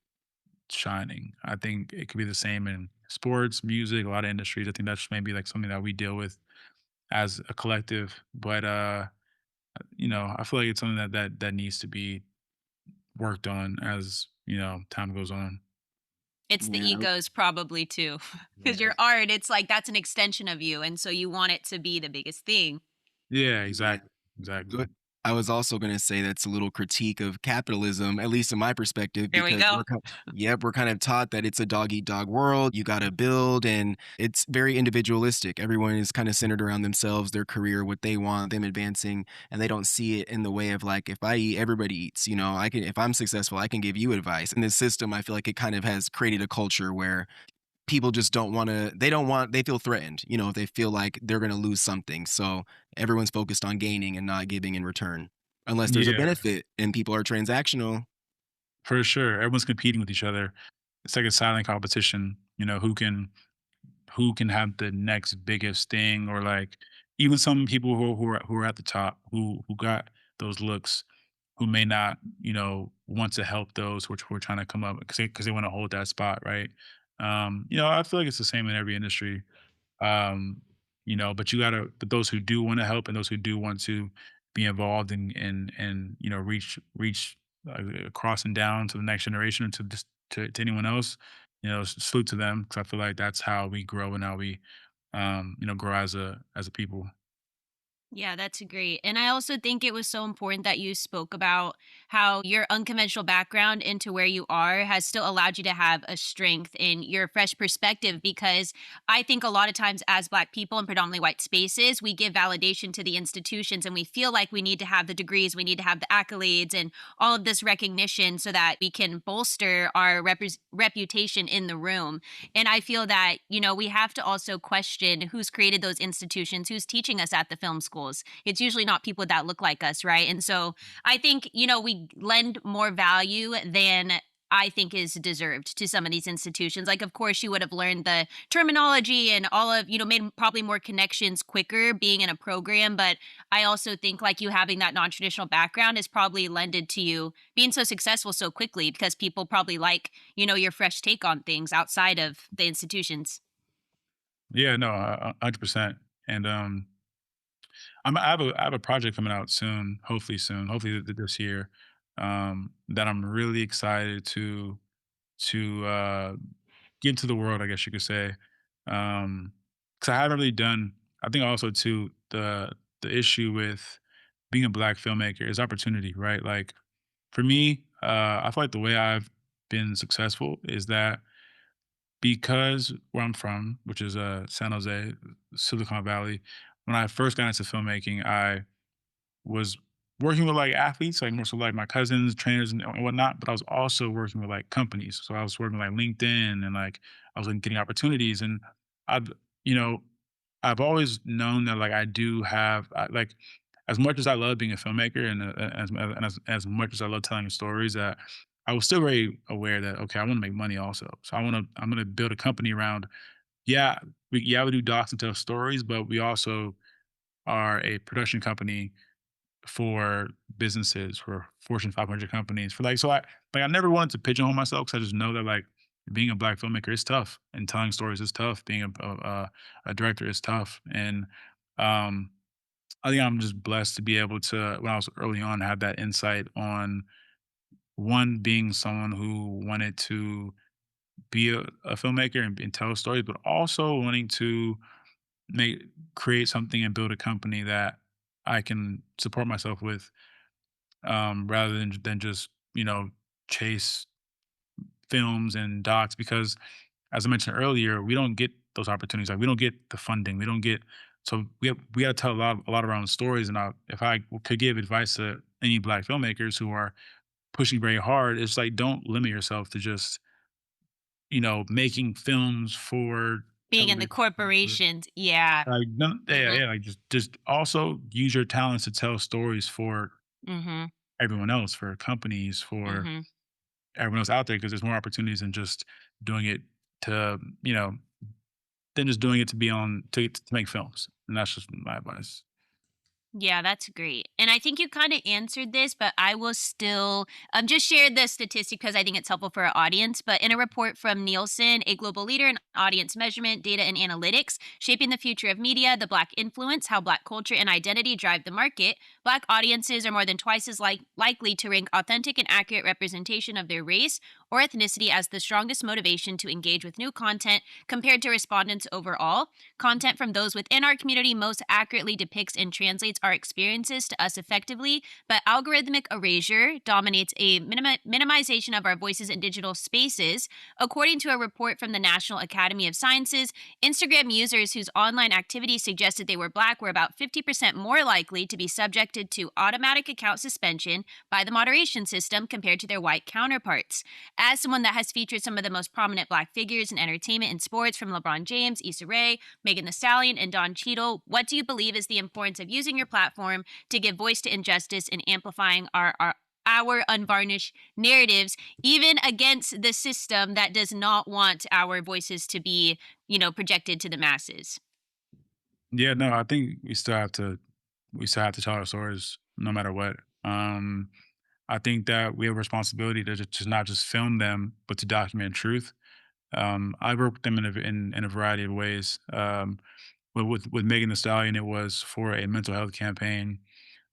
shining. I think it could be the same in sports, music, a lot of industries. I think that's maybe like something that we deal with as a collective. But I feel like it's something that needs to be worked on as, time goes on. It's the Yeah, egos probably too. Because yeah, your art, it's like that's an extension of you, and so you want it to be the biggest thing. Yeah, yeah. exactly. Exactly. Good. I was also gonna say that's a little critique of capitalism, at least in my perspective, There we because go. we're kind of taught that it's a dog eat dog world. You gotta build, and it's very individualistic. Everyone is kind of centered around themselves, their career, what they want, them advancing, and they don't see it in the way of like, if I eat, everybody eats. I can, if I'm successful, I can give you advice. In this system, I feel like it kind of has created a culture where people just don't want to, they feel threatened, they feel like they're going to lose something, so everyone's focused on gaining and not giving in return unless there's a Yeah, benefit, and people are transactional. for sure. Everyone's competing with each other. It's like a silent competition, who can have the next biggest thing, or like even some people who are at the top, who got those looks, who may not, want to help those who are trying to come up because they want to hold that spot, right? I feel like it's the same in every industry. um but those who do want to help and those who do want to be involved and reach across and down to the next generation, or to anyone else, salute to them, because I feel like that's how we grow and how we grow as a people. Yeah, that's great. And I also think it was so important that you spoke about how your unconventional background into where you are has still allowed you to have a strength in your fresh perspective. Because I think a lot of times, as Black people in predominantly white spaces, we give validation to the institutions and we feel like we need to have the degrees, we need to have the accolades and all of this recognition so that we can bolster our reputation in the room. And I feel that, we have to also question who's created those institutions, who's teaching us at the film schools. It's usually not people that look like us, right? And so I think, we lend more value than I think is deserved to some of these institutions. Like, of course, you would have learned the terminology and all of, made probably more connections quicker being in a program. But I also think like you having that non traditional background is probably lended to you being so successful so quickly because people probably like, your fresh take on things outside of the institutions. Yeah, no, 100%. And I have a project coming out soon, hopefully this year, that I'm really excited to get into the world, I guess you could say. Because I haven't really done. I think also too the issue with being a Black filmmaker is opportunity, right? Like for me, I feel like the way I've been successful is that because where I'm from, which is San Jose, Silicon Valley, when I first got into filmmaking, I was working with like athletes, like more so like my cousins, trainers, and whatnot. But I was also working with like companies. So I was working with like LinkedIn, and like I was like, getting opportunities. And I've, you know, I've always known that like I do have like, as much as I love being a filmmaker, and as much as I love telling stories, that I was still very aware that okay, I want to make money also. So I'm gonna build a company around. Yeah, we do docs and tell stories, but we also are a production company for businesses, for Fortune 500 companies, for like, so I never wanted to pigeonhole myself, because I just know that like being a Black filmmaker is tough, and telling stories is tough. Being a director is tough, and um, I think I'm just blessed to be able to, when I was early on, have that insight on one, being someone who wanted to be a filmmaker and tell stories, but also wanting to make create something and build a company that I can support myself with, rather than just chase films and docs, because as I mentioned earlier, we don't get those opportunities. Like we don't get the funding, we don't get so we got to tell a lot of our own stories. And if I could give advice to any Black filmmakers who are pushing very hard, it's like don't limit yourself to just making films for Being in the television. corporations. Yeah. Like, no, yeah, Mhm. yeah, like, just also use your talents to tell stories for Mhm. everyone else, for companies, for Mhm. everyone else out there, because there's more opportunities than just doing it to, you know, than just doing it to be on to make films, and that's just my advice. Yeah, that's great. And I think you kind of answered this, but I will still just share the statistic because I think it's helpful for our audience. But in a report from Nielsen, a global leader in audience measurement, data, and analytics, shaping the future of media, the Black influence, how Black culture and identity drive the market, Black audiences are more than twice as likely to rank authentic and accurate representation of their race or ethnicity as the strongest motivation to engage with new content compared to respondents overall. Content from those within our community most accurately depicts and translates our experiences to us effectively, but algorithmic erasure dominates a minimization of our voices in digital spaces. According to a report from the National Academy of Sciences, Instagram users whose online activity suggested they were Black were about 50% more likely to be subjected to automatic account suspension by the moderation system compared to their white counterparts. As someone that has featured some of the most prominent Black figures in entertainment and sports, from LeBron James, Issa Rae, Megan Thee Stallion, and Don Cheadle, what do you believe is the importance of using your platform to give voice to injustice and amplifying our unvarnished narratives, even against the system that does not want our voices to be, projected to the masses? Yeah, no, I think we still have to tell our stories no matter what. I think that we have a responsibility to just not just film them, but to document truth. I work with them in a variety of ways. With Megan Thee Stallion, it was for a mental health campaign.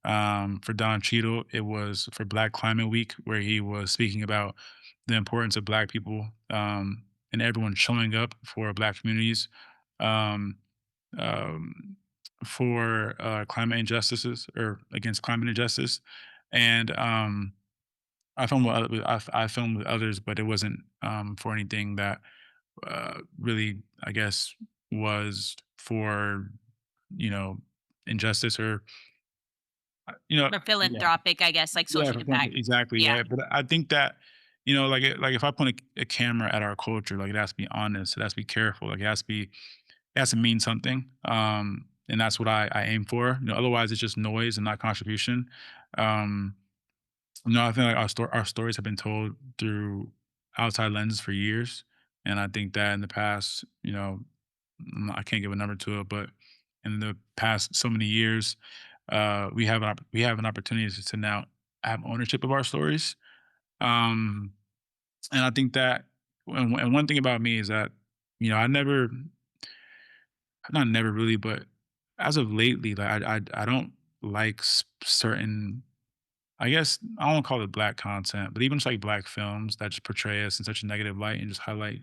For Don Cheadle, it was for Black Climate Week, where he was speaking about the importance of Black people and everyone showing up for Black communities um, um, for climate injustices or against climate injustice. And I filmed with others, but it wasn't for anything that really, I guess, was for you know injustice or Or yeah, philanthropic, I guess, like yeah, social impact. exactly, Yeah. yeah. But I think that like if I point a camera at our culture, like it has to be honest, it has to be careful, like it has to mean something. And that's what I aim for. Otherwise it's just noise and not contribution. Um, I feel like our stories have been told through outside lenses for years, and I think that in the past, I can't give a number to it, but in the past so many years, we have an opportunity to now have ownership of our stories. Um, and I think that, and one thing about me is that I never, not never really, but as of lately, like I don't like certain. I guess I don't wanna call it black content, but even just like black films that just portray us in such a negative light and just highlight,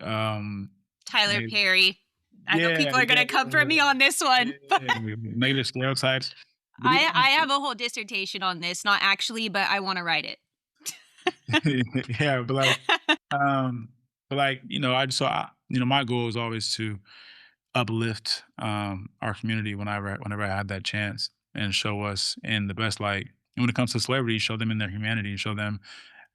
um, Tyler neg Perry. I know yeah, people are yeah, gonna come for yeah, me on this one, but yeah, negative stereotypes. But I even have a whole dissertation on this, not actually, but I wanna write it. yeah, um, but like, I just so my goal is always to uplift our community whenever I have that chance and show us in the best light. And when it comes to celebrity, show them in their humanity, show them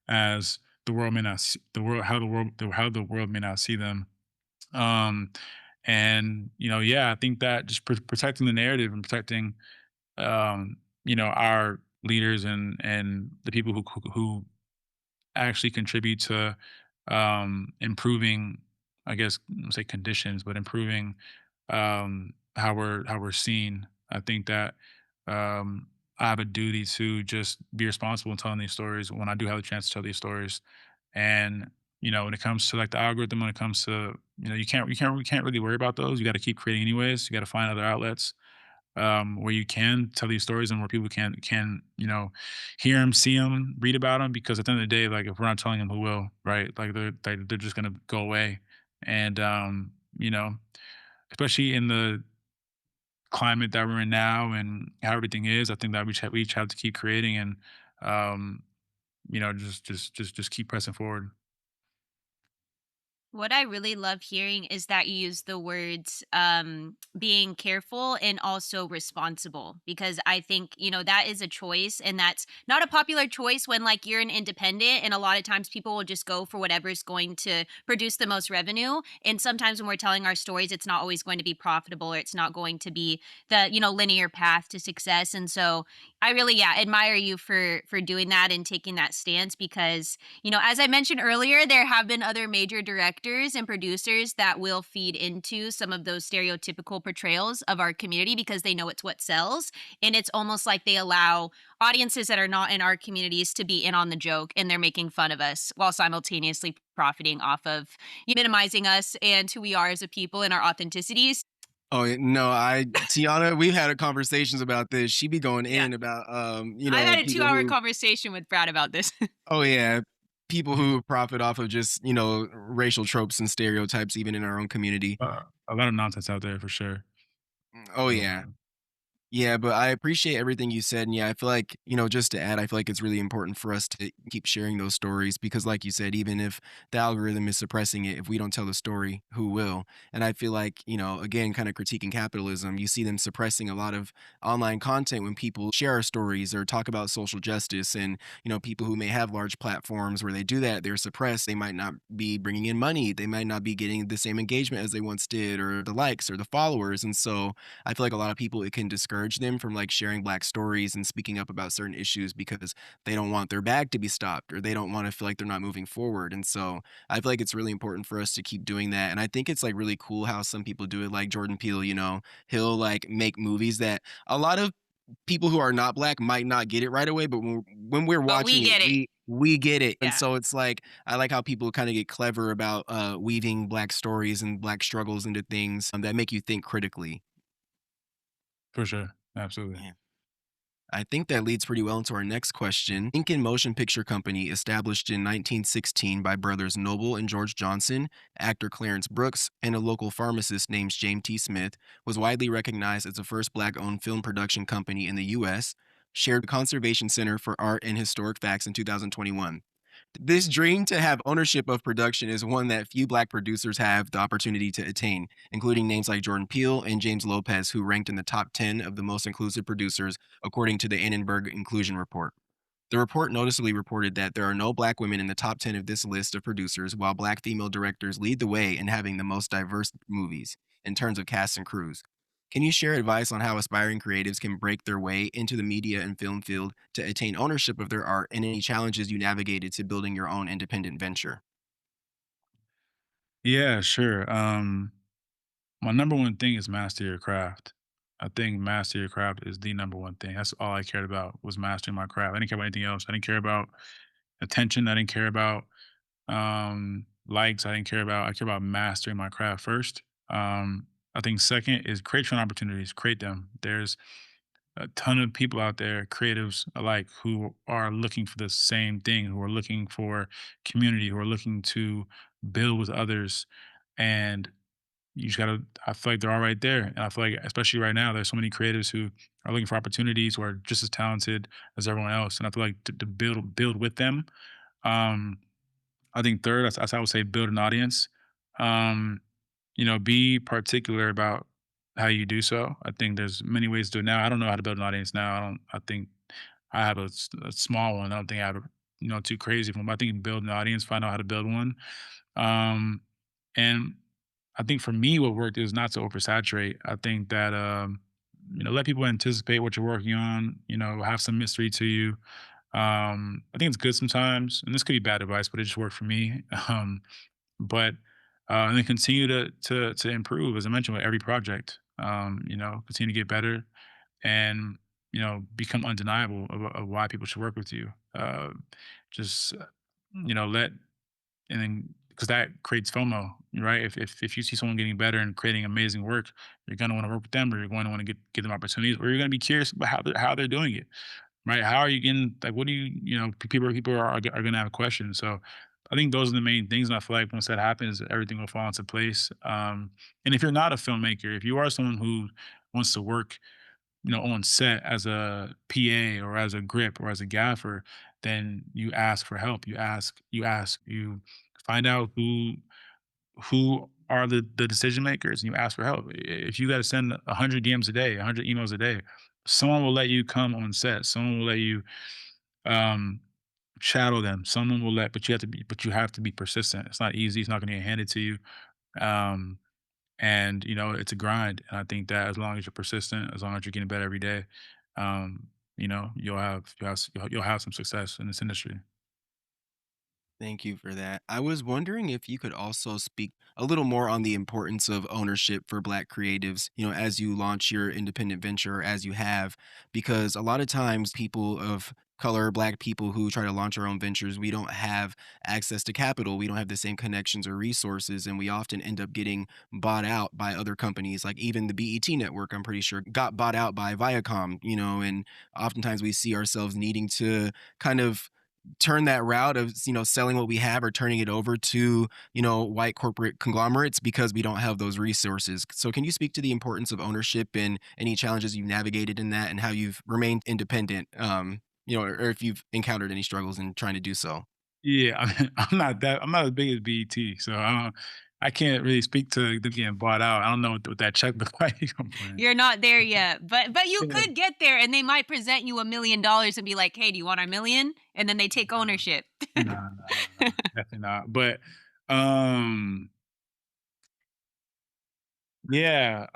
as the world may not see, the world how the world may not see them. Um, and yeah, I think that just protecting the narrative and protecting our leaders and the people who actually contribute to improving, I guess, say conditions, but improving how we're seen. I think that um, I have a duty to just be responsible in telling these stories when I do have the chance to tell these stories. And when it comes to like the algorithm, when it comes to you can't really worry about those. You got to keep creating anyways. You got to find other outlets where you can tell these stories and where people can hear them, see them, read about them. Because at the end of the day, like if we're not telling them, who will, right? Like they're just gonna go away. And especially in the climate that we're in now and how everything is, I think that we each have to keep creating and um, just keep pressing forward. What I really love hearing is that you use the words being careful and also responsible, because I think, that is a choice, and that's not a popular choice when like you're an independent. And a lot of times people will just go for whatever's going to produce the most revenue. And sometimes when we're telling our stories, it's not always going to be profitable, or it's not going to be the, linear path to success. And so I really, yeah, admire you for doing that and taking that stance, because as I mentioned earlier, there have been other major directors and producers that will feed into some of those stereotypical portrayals of our community because they know it's what sells. And it's almost like they allow audiences that are not in our communities to be in on the joke, and they're making fun of us while simultaneously profiting off of minimizing us and who we are as a people and our authenticities. Oh no, Tiana, we've had conversations about this. She be going Yeah. in about I've had a people 2 hour who, conversation with Brad about this. oh yeah, people who profit off of just, racial tropes and stereotypes even in our own community. A lot of nonsense out there for sure. Oh yeah. Uh, Yeah, but I appreciate everything you said. And yeah, I feel like, just to add, I feel like it's really important for us to keep sharing those stories because, like you said, even if the algorithm is suppressing it, if we don't tell the story, who will? And I feel like, again, kind of critiquing capitalism, you see them suppressing a lot of online content when people share our stories or talk about social justice. And, people who may have large platforms where they do that, they're suppressed. They might not be bringing in money. They might not be getting the same engagement as they once did or the likes or the followers. And so, I feel like a lot of people, it can discourage them from like sharing black stories and speaking up about certain issues because they don't want their bag to be stopped or they don't want to feel like they're not moving forward. And so I feel like it's really important for us to keep doing that. And I think it's like really cool how some people do it, like Jordan Peele, he'll like make movies that a lot of people who are not black might not get it right away, but when we're But we watching it, get it. we get it. And Yeah. so it's like I like how people kind of get clever about weaving black stories and black struggles into things that make you think critically. for sure. Absolutely. Yeah. I think that leads pretty well into our next question. Lincoln Motion Picture Company, established in 1916 by brothers Noble and George Johnson, actor Clarence Brooks, and a local pharmacist named James T. Smith, was widely recognized as the first black owned film production company in the U.S., shared the Conservation Center for Art and Historic Facts in 2021. This dream to have ownership of production is one that few black producers have the opportunity to attain, including names like Jordan Peele and James Lopez, who ranked in the top 10 of the most inclusive producers, according to the Annenberg Inclusion Report. The report noticeably reported that there are no black women in the top 10 of this list of producers, while black female directors lead the way in having the most diverse movies in terms of cast and crews. Can you share advice on how aspiring creatives can break their way into the media and film field to attain ownership of their art and any challenges you navigated to building your own independent venture? Yeah, sure. My number one thing is master your craft. I think master your craft is the number one thing. That's all I cared about was mastering my craft. I didn't care about anything else. I didn't care about attention. I didn't care about likes. I care about mastering my craft first. I think second is create your own opportunities. Create them. There's a ton of people out there, creatives alike, who are looking for the same thing, who are looking for community, who are looking to build with others. And you just gotta I feel like they're all right there. And I feel like especially right now, there's so many creatives who are looking for opportunities who are just as talented as everyone else. And I feel like to build with them. Um, I think third, that's I would say build an audience. Um, be particular about how you do so. I think there's many ways to do it now. I don't know how to build an audience now. I think I have a small one. I don't think I have too crazy one. But I think build an audience, find out how to build one. Um, and I think for me, what worked is not to oversaturate. I think that let people anticipate what you're working on. Have some mystery to you. I think it's good sometimes, and this could be bad advice, but it just worked for me. But and then continue to improve, as I mentioned, with every project. Continue to get better, and become undeniable of why people should work with you. Just let and then because that creates FOMO, right? If you see someone getting better and creating amazing work, you're gonna want to work with them, or you're going to want to give them opportunities, or you're gonna be curious about how they're doing it, right? How are you getting like what do people are gonna have questions. So I think those are the main things, and I feel like once that happens, everything will fall into place. And if you're not a filmmaker, if you are someone who wants to work on set as a PA or as a grip or as a gaffer, then you ask for help. You find out who are the decision makers, and you ask for help. If you got to send 100 DMs a day, 100 emails a day, someone will let you come on set. Someone will let you um, shadow them. Someone will let, but you have to be persistent. It's not easy. It's not going to get handed to you. Um, and it's a grind. And I think that as long as you're persistent, as long as you're getting better every day, you'll have some success in this industry. Thank you for that. I was wondering if you could also speak a little more on the importance of ownership for Black creatives, as you launch your independent venture, as you have, because a lot of times people of color, Black people who try to launch our own ventures, we don't have access to capital. We don't have the same connections or resources. And we often end up getting bought out by other companies, like even the BET network, I'm pretty sure, got bought out by Viacom, and oftentimes we see ourselves needing to kind of turn that route of selling what we have or turning it over to white corporate conglomerates because we don't have those resources. So can you speak to the importance of ownership and any challenges you've navigated in that and how you've remained independent, or if you've encountered any struggles in trying to do so? Yeah, I'm not as big as BET, so I can't really speak to them getting bought out. I don't know what that check look like. I'm playing. You're not there yet, but you Yeah. could get there, and they might present you $1 million and be like, "Hey, do you want our million?" And then they take ownership. Nah, nah, nah, nah, definitely not. But um, yeah,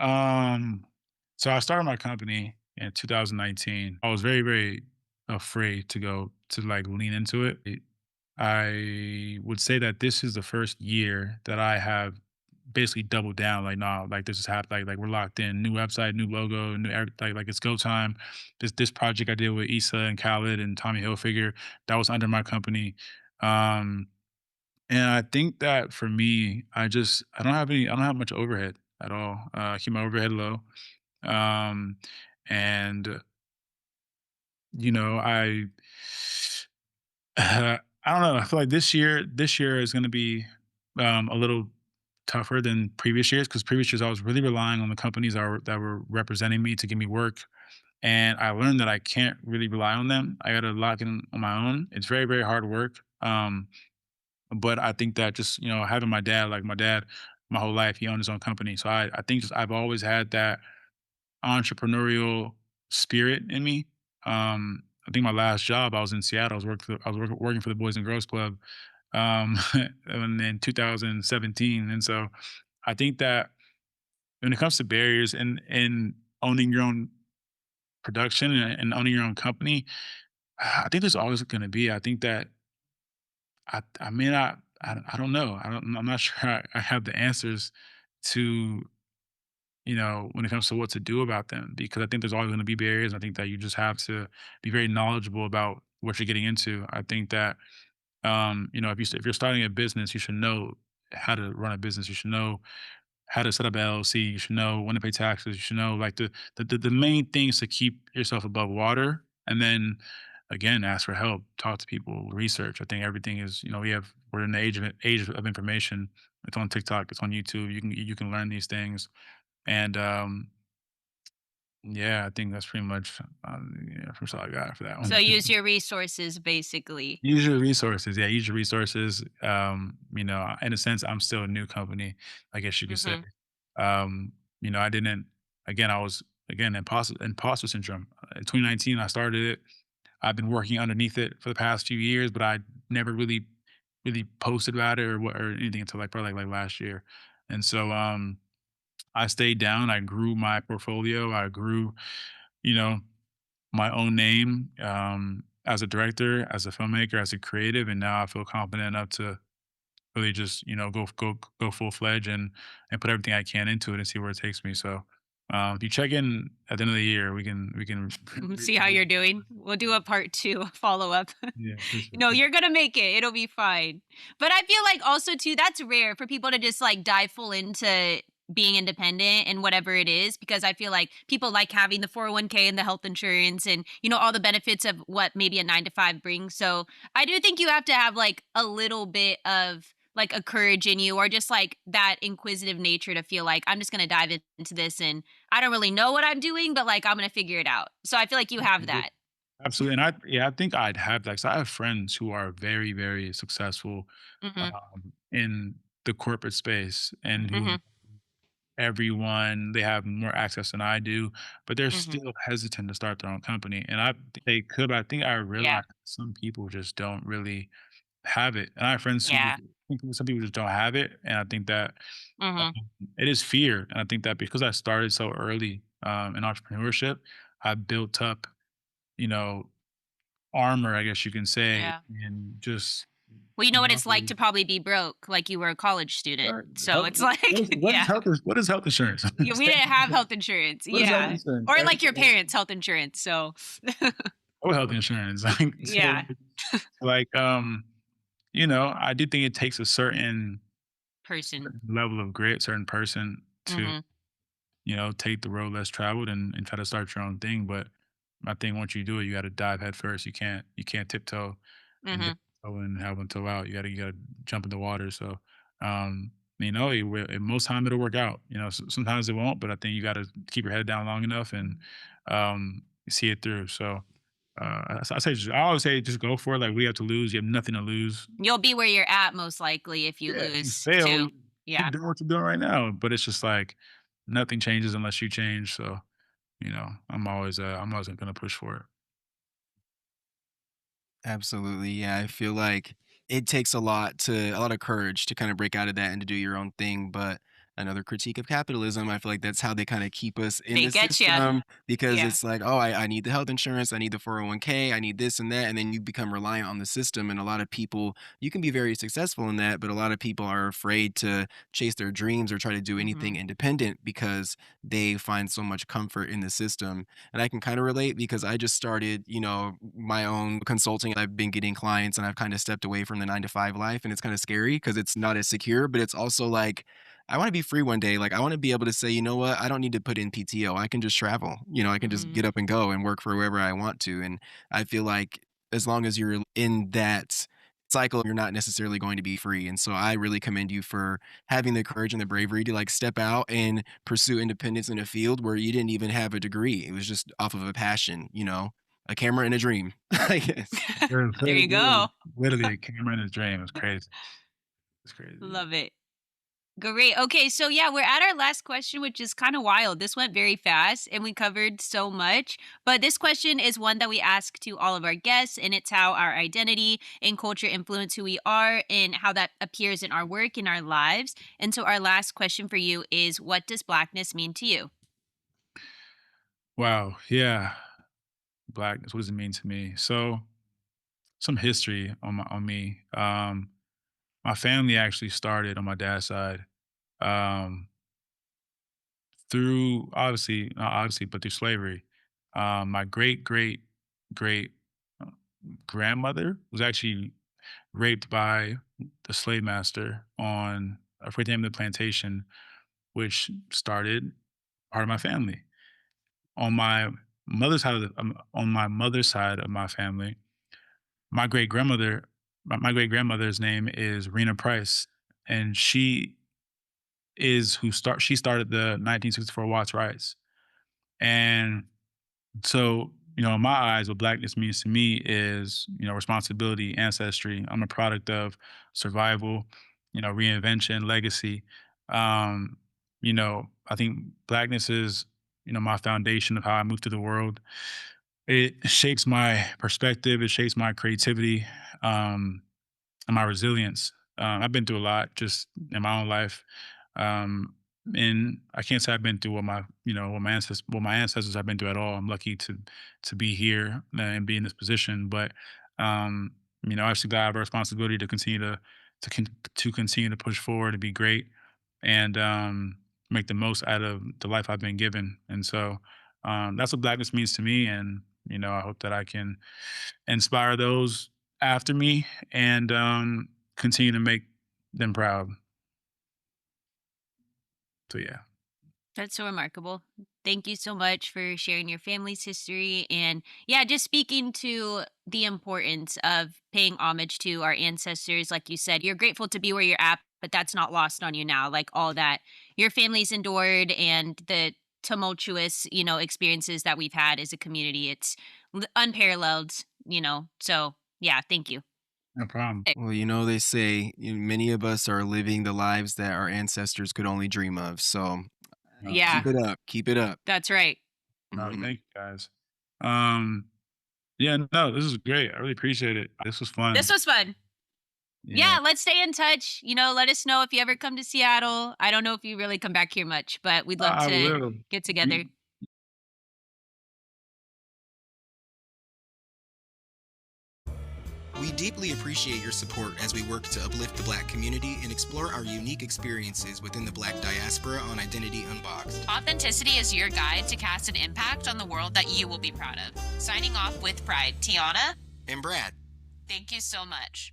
so I started my company in 2019. I was very, very afraid to go to like lean into it. I would say that this is the first year that I have basically doubled down. Like, no, like this is happening. Like we're locked in. New website, new logo, like it's go time. This project I did with Issa and Khaled and Tommy Hilfiger, that was under my company. Um, and I think that for me, I don't have much overhead at all. Keep my overhead low. Um, and I I don't know. I feel like this year is going to be a little tougher than previous years because previous years I was really relying on the companies that were representing me to give me work, and I learned that I can't really rely on them. I got to lock in on my own. It's very, very hard work. But I think that just having my dad, like my dad, my whole life, he owned his own company, so I think just I've always had that entrepreneurial spirit in me. I think my last job, I was in Seattle. Working for the Boys and Girls Club, in 2017, and so I think that when it comes to barriers and owning your own production and owning your own company, I think there's always going to be. I think that I may not. I don't know. I'm not sure I have the answers to when it comes to what to do about them, because I think there's always going to be barriers. I think that you just have to be very knowledgeable about what you're getting into. I think that if you're starting a business, you should know how to run a business. You should know how to set up an LLC. You should know when to pay taxes. You should know like the main things to keep yourself above water. And then again, ask for help, talk to people, research. I think everything is we're in the age of information. It's on TikTok. It's on YouTube. You can learn these things. And yeah, I think that's pretty much that's all I got for that one. So use your resources, basically. Use your resources. Yeah, use your resources. In a sense, I'm still a new company, I guess you could say. Mhm. I didn't. Again, I was imposter syndrome. In 2019, I started it. I've been working underneath it for the past few years, but I never really posted about it or anything until like probably like last year. And so I stayed down. I grew my portfolio. I grew, you know, my own name as a director, as a filmmaker, as a creative, and now I feel confident enough to really just go full fledged and put everything I can into it and see where it takes me. So if you check in at the end of the year, we can See how you're doing. We'll do a part 2 follow up. yeah, for sure. No, you're gonna make it. It'll be fine. But I feel like also too, that's rare for people to just like dive full into being independent and whatever it is, because I feel like people like having the 401k and the health insurance and all the benefits of what maybe a 9 to 5 brings. So I do think you have to have like a little bit of like a courage in you, or just like that inquisitive nature to feel like I'm just going to dive into this and I don't really know what I'm doing, but like I'm going to figure it out. So I feel like you have that. Absolutely, and I think I'd have that. 'Cause I have friends who are very, very successful Hmm. in the corporate space and who Mhm. everyone they have more access than I do, but they're Mhm. still hesitant to start their own company. And I think they could, but I think I Yeah. realized some people just don't really have it. And I have friends who Yeah. just I think some people just don't have it. And I think that Mhm. it is fear. And I think that because I started so early in entrepreneurship, I built up, you know, armor, I guess you can say, Yeah. and just Well, you know what it's like knowledge. to probably be broke, like you were a college student. Sure. So it's like, What is yeah. health? What is health insurance? Yeah, we didn't have health insurance. What is health Yeah. insurance? Or Right? like your parents' health insurance. So Or health insurance. Like so, yeah. like I do think it takes a certain Person. level of grit, certain person to Mhm. take the road less traveled and try to start your own thing. But I think once you do it, you got to dive head first. You can't tiptoe and dip Mhm. toe and have one toe out. You got to jump in the water. So most time it'll work out. Sometimes it won't, but I think you got to keep your head down long enough and see it through. So I always say just go for it. Like we have to lose. You have nothing to lose. You'll be where you're at most likely if you Yeah, if you lose fail, too. you Yeah. keep doing what you're doing right now. But it's just like nothing changes unless you change. So I'm always gonna push for it. Absolutely. Yeah. I feel like it takes a lot of courage to kind of break out of that and to do your own thing. But another critique of capitalism, I feel like that's how they kind of keep us in They the get you. system because Yeah. it's like, oh, I need the health insurance, I need the 401k, I need this and that. And then you become reliant on the system. And a lot of people, you can be very successful in that, but a lot of people are afraid to chase their dreams or try to do anything Mhm. independent because they find so much comfort in the system. And I can kind of relate because I just started, my own consulting. I've been getting clients and I've kind of stepped away from the 9 to 5 life. And it's kind of scary because it's not as secure, but it's also like, I want to be free one day. Like, I want to be able to say, you know what? I don't need to put in PTO. I can just travel. I can just Mhm. get up and go and work for wherever I want to. And I feel like as long as you're in that cycle, you're not necessarily going to be free. And so I really commend you for having the courage and the bravery to like step out and pursue independence in a field where you didn't even have a degree. It was just off of a passion, a camera and a dream, I guess. There you go. Literally a camera in his dream. It's crazy. It's crazy. Love it. Great. Okay, so yeah, we're at our last question, which is kind of wild. This went very fast and we covered so much. But this question is one that we ask to all of our guests, and it's how our identity and culture influence who we are and how that appears in our work, in our lives. And so, our last question for you is, what does Blackness mean to you? Wow. Yeah. Blackness. What does it mean to me? So some history on me. My family actually started on my dad's side. Um, through obviously not obviously, but through slavery. My great uh, grandmother was actually raped by the slave master on a Freight the plantation, which started part of my family. On my on my mother's side of my family, my great grandmother, my great grandmother's name is Rena Price, and she started the 1964 Watts riots. And so, in my eyes, what blackness means to me is, responsibility, ancestry. I'm a product of survival, reinvention, legacy. I think blackness is, my foundation of how I move through the world. It shapes my perspective, it shapes my creativity, um, and my resilience. I've been through a lot just in my own life. Um, and I can't say I've been through what my ancestors have been through at all. I'm lucky to be here and be in this position, but obviously I have a responsibility to continue to push forward and be great and make the most out of the life I've been given. And so that's what blackness means to me. And I hope that I can inspire those after me and continue to make them proud. So yeah. That's so remarkable. Thank you so much for sharing your family's history and, yeah, just speaking to the importance of paying homage to our ancestors. Like you said, you're grateful to be where you're at, but that's not lost on you now. Like all that your family's endured and the tumultuous, experiences that we've had as a community. It's unparalleled. So yeah, thank you. No problem. Well, they say many of us are living the lives that our ancestors could only dream of. So Yeah, keep it up. Keep it up. that's right. Mhm. Thank you guys. Um, yeah, no, this is great. I really appreciate it. This was This fun. was fun. Yeah, Yeah, let's stay in touch. Let us know if you ever come to Seattle. I don't know if you really come back here much, but we'd love I to will. get together. You, We deeply appreciate your support as we work to uplift the Black community and explore our unique experiences within the Black diaspora on Identity Unboxed. Authenticity is your guide to cast an impact on the world that you will be proud of. Signing off with pride, Tiana. And Brad. Thank you so much.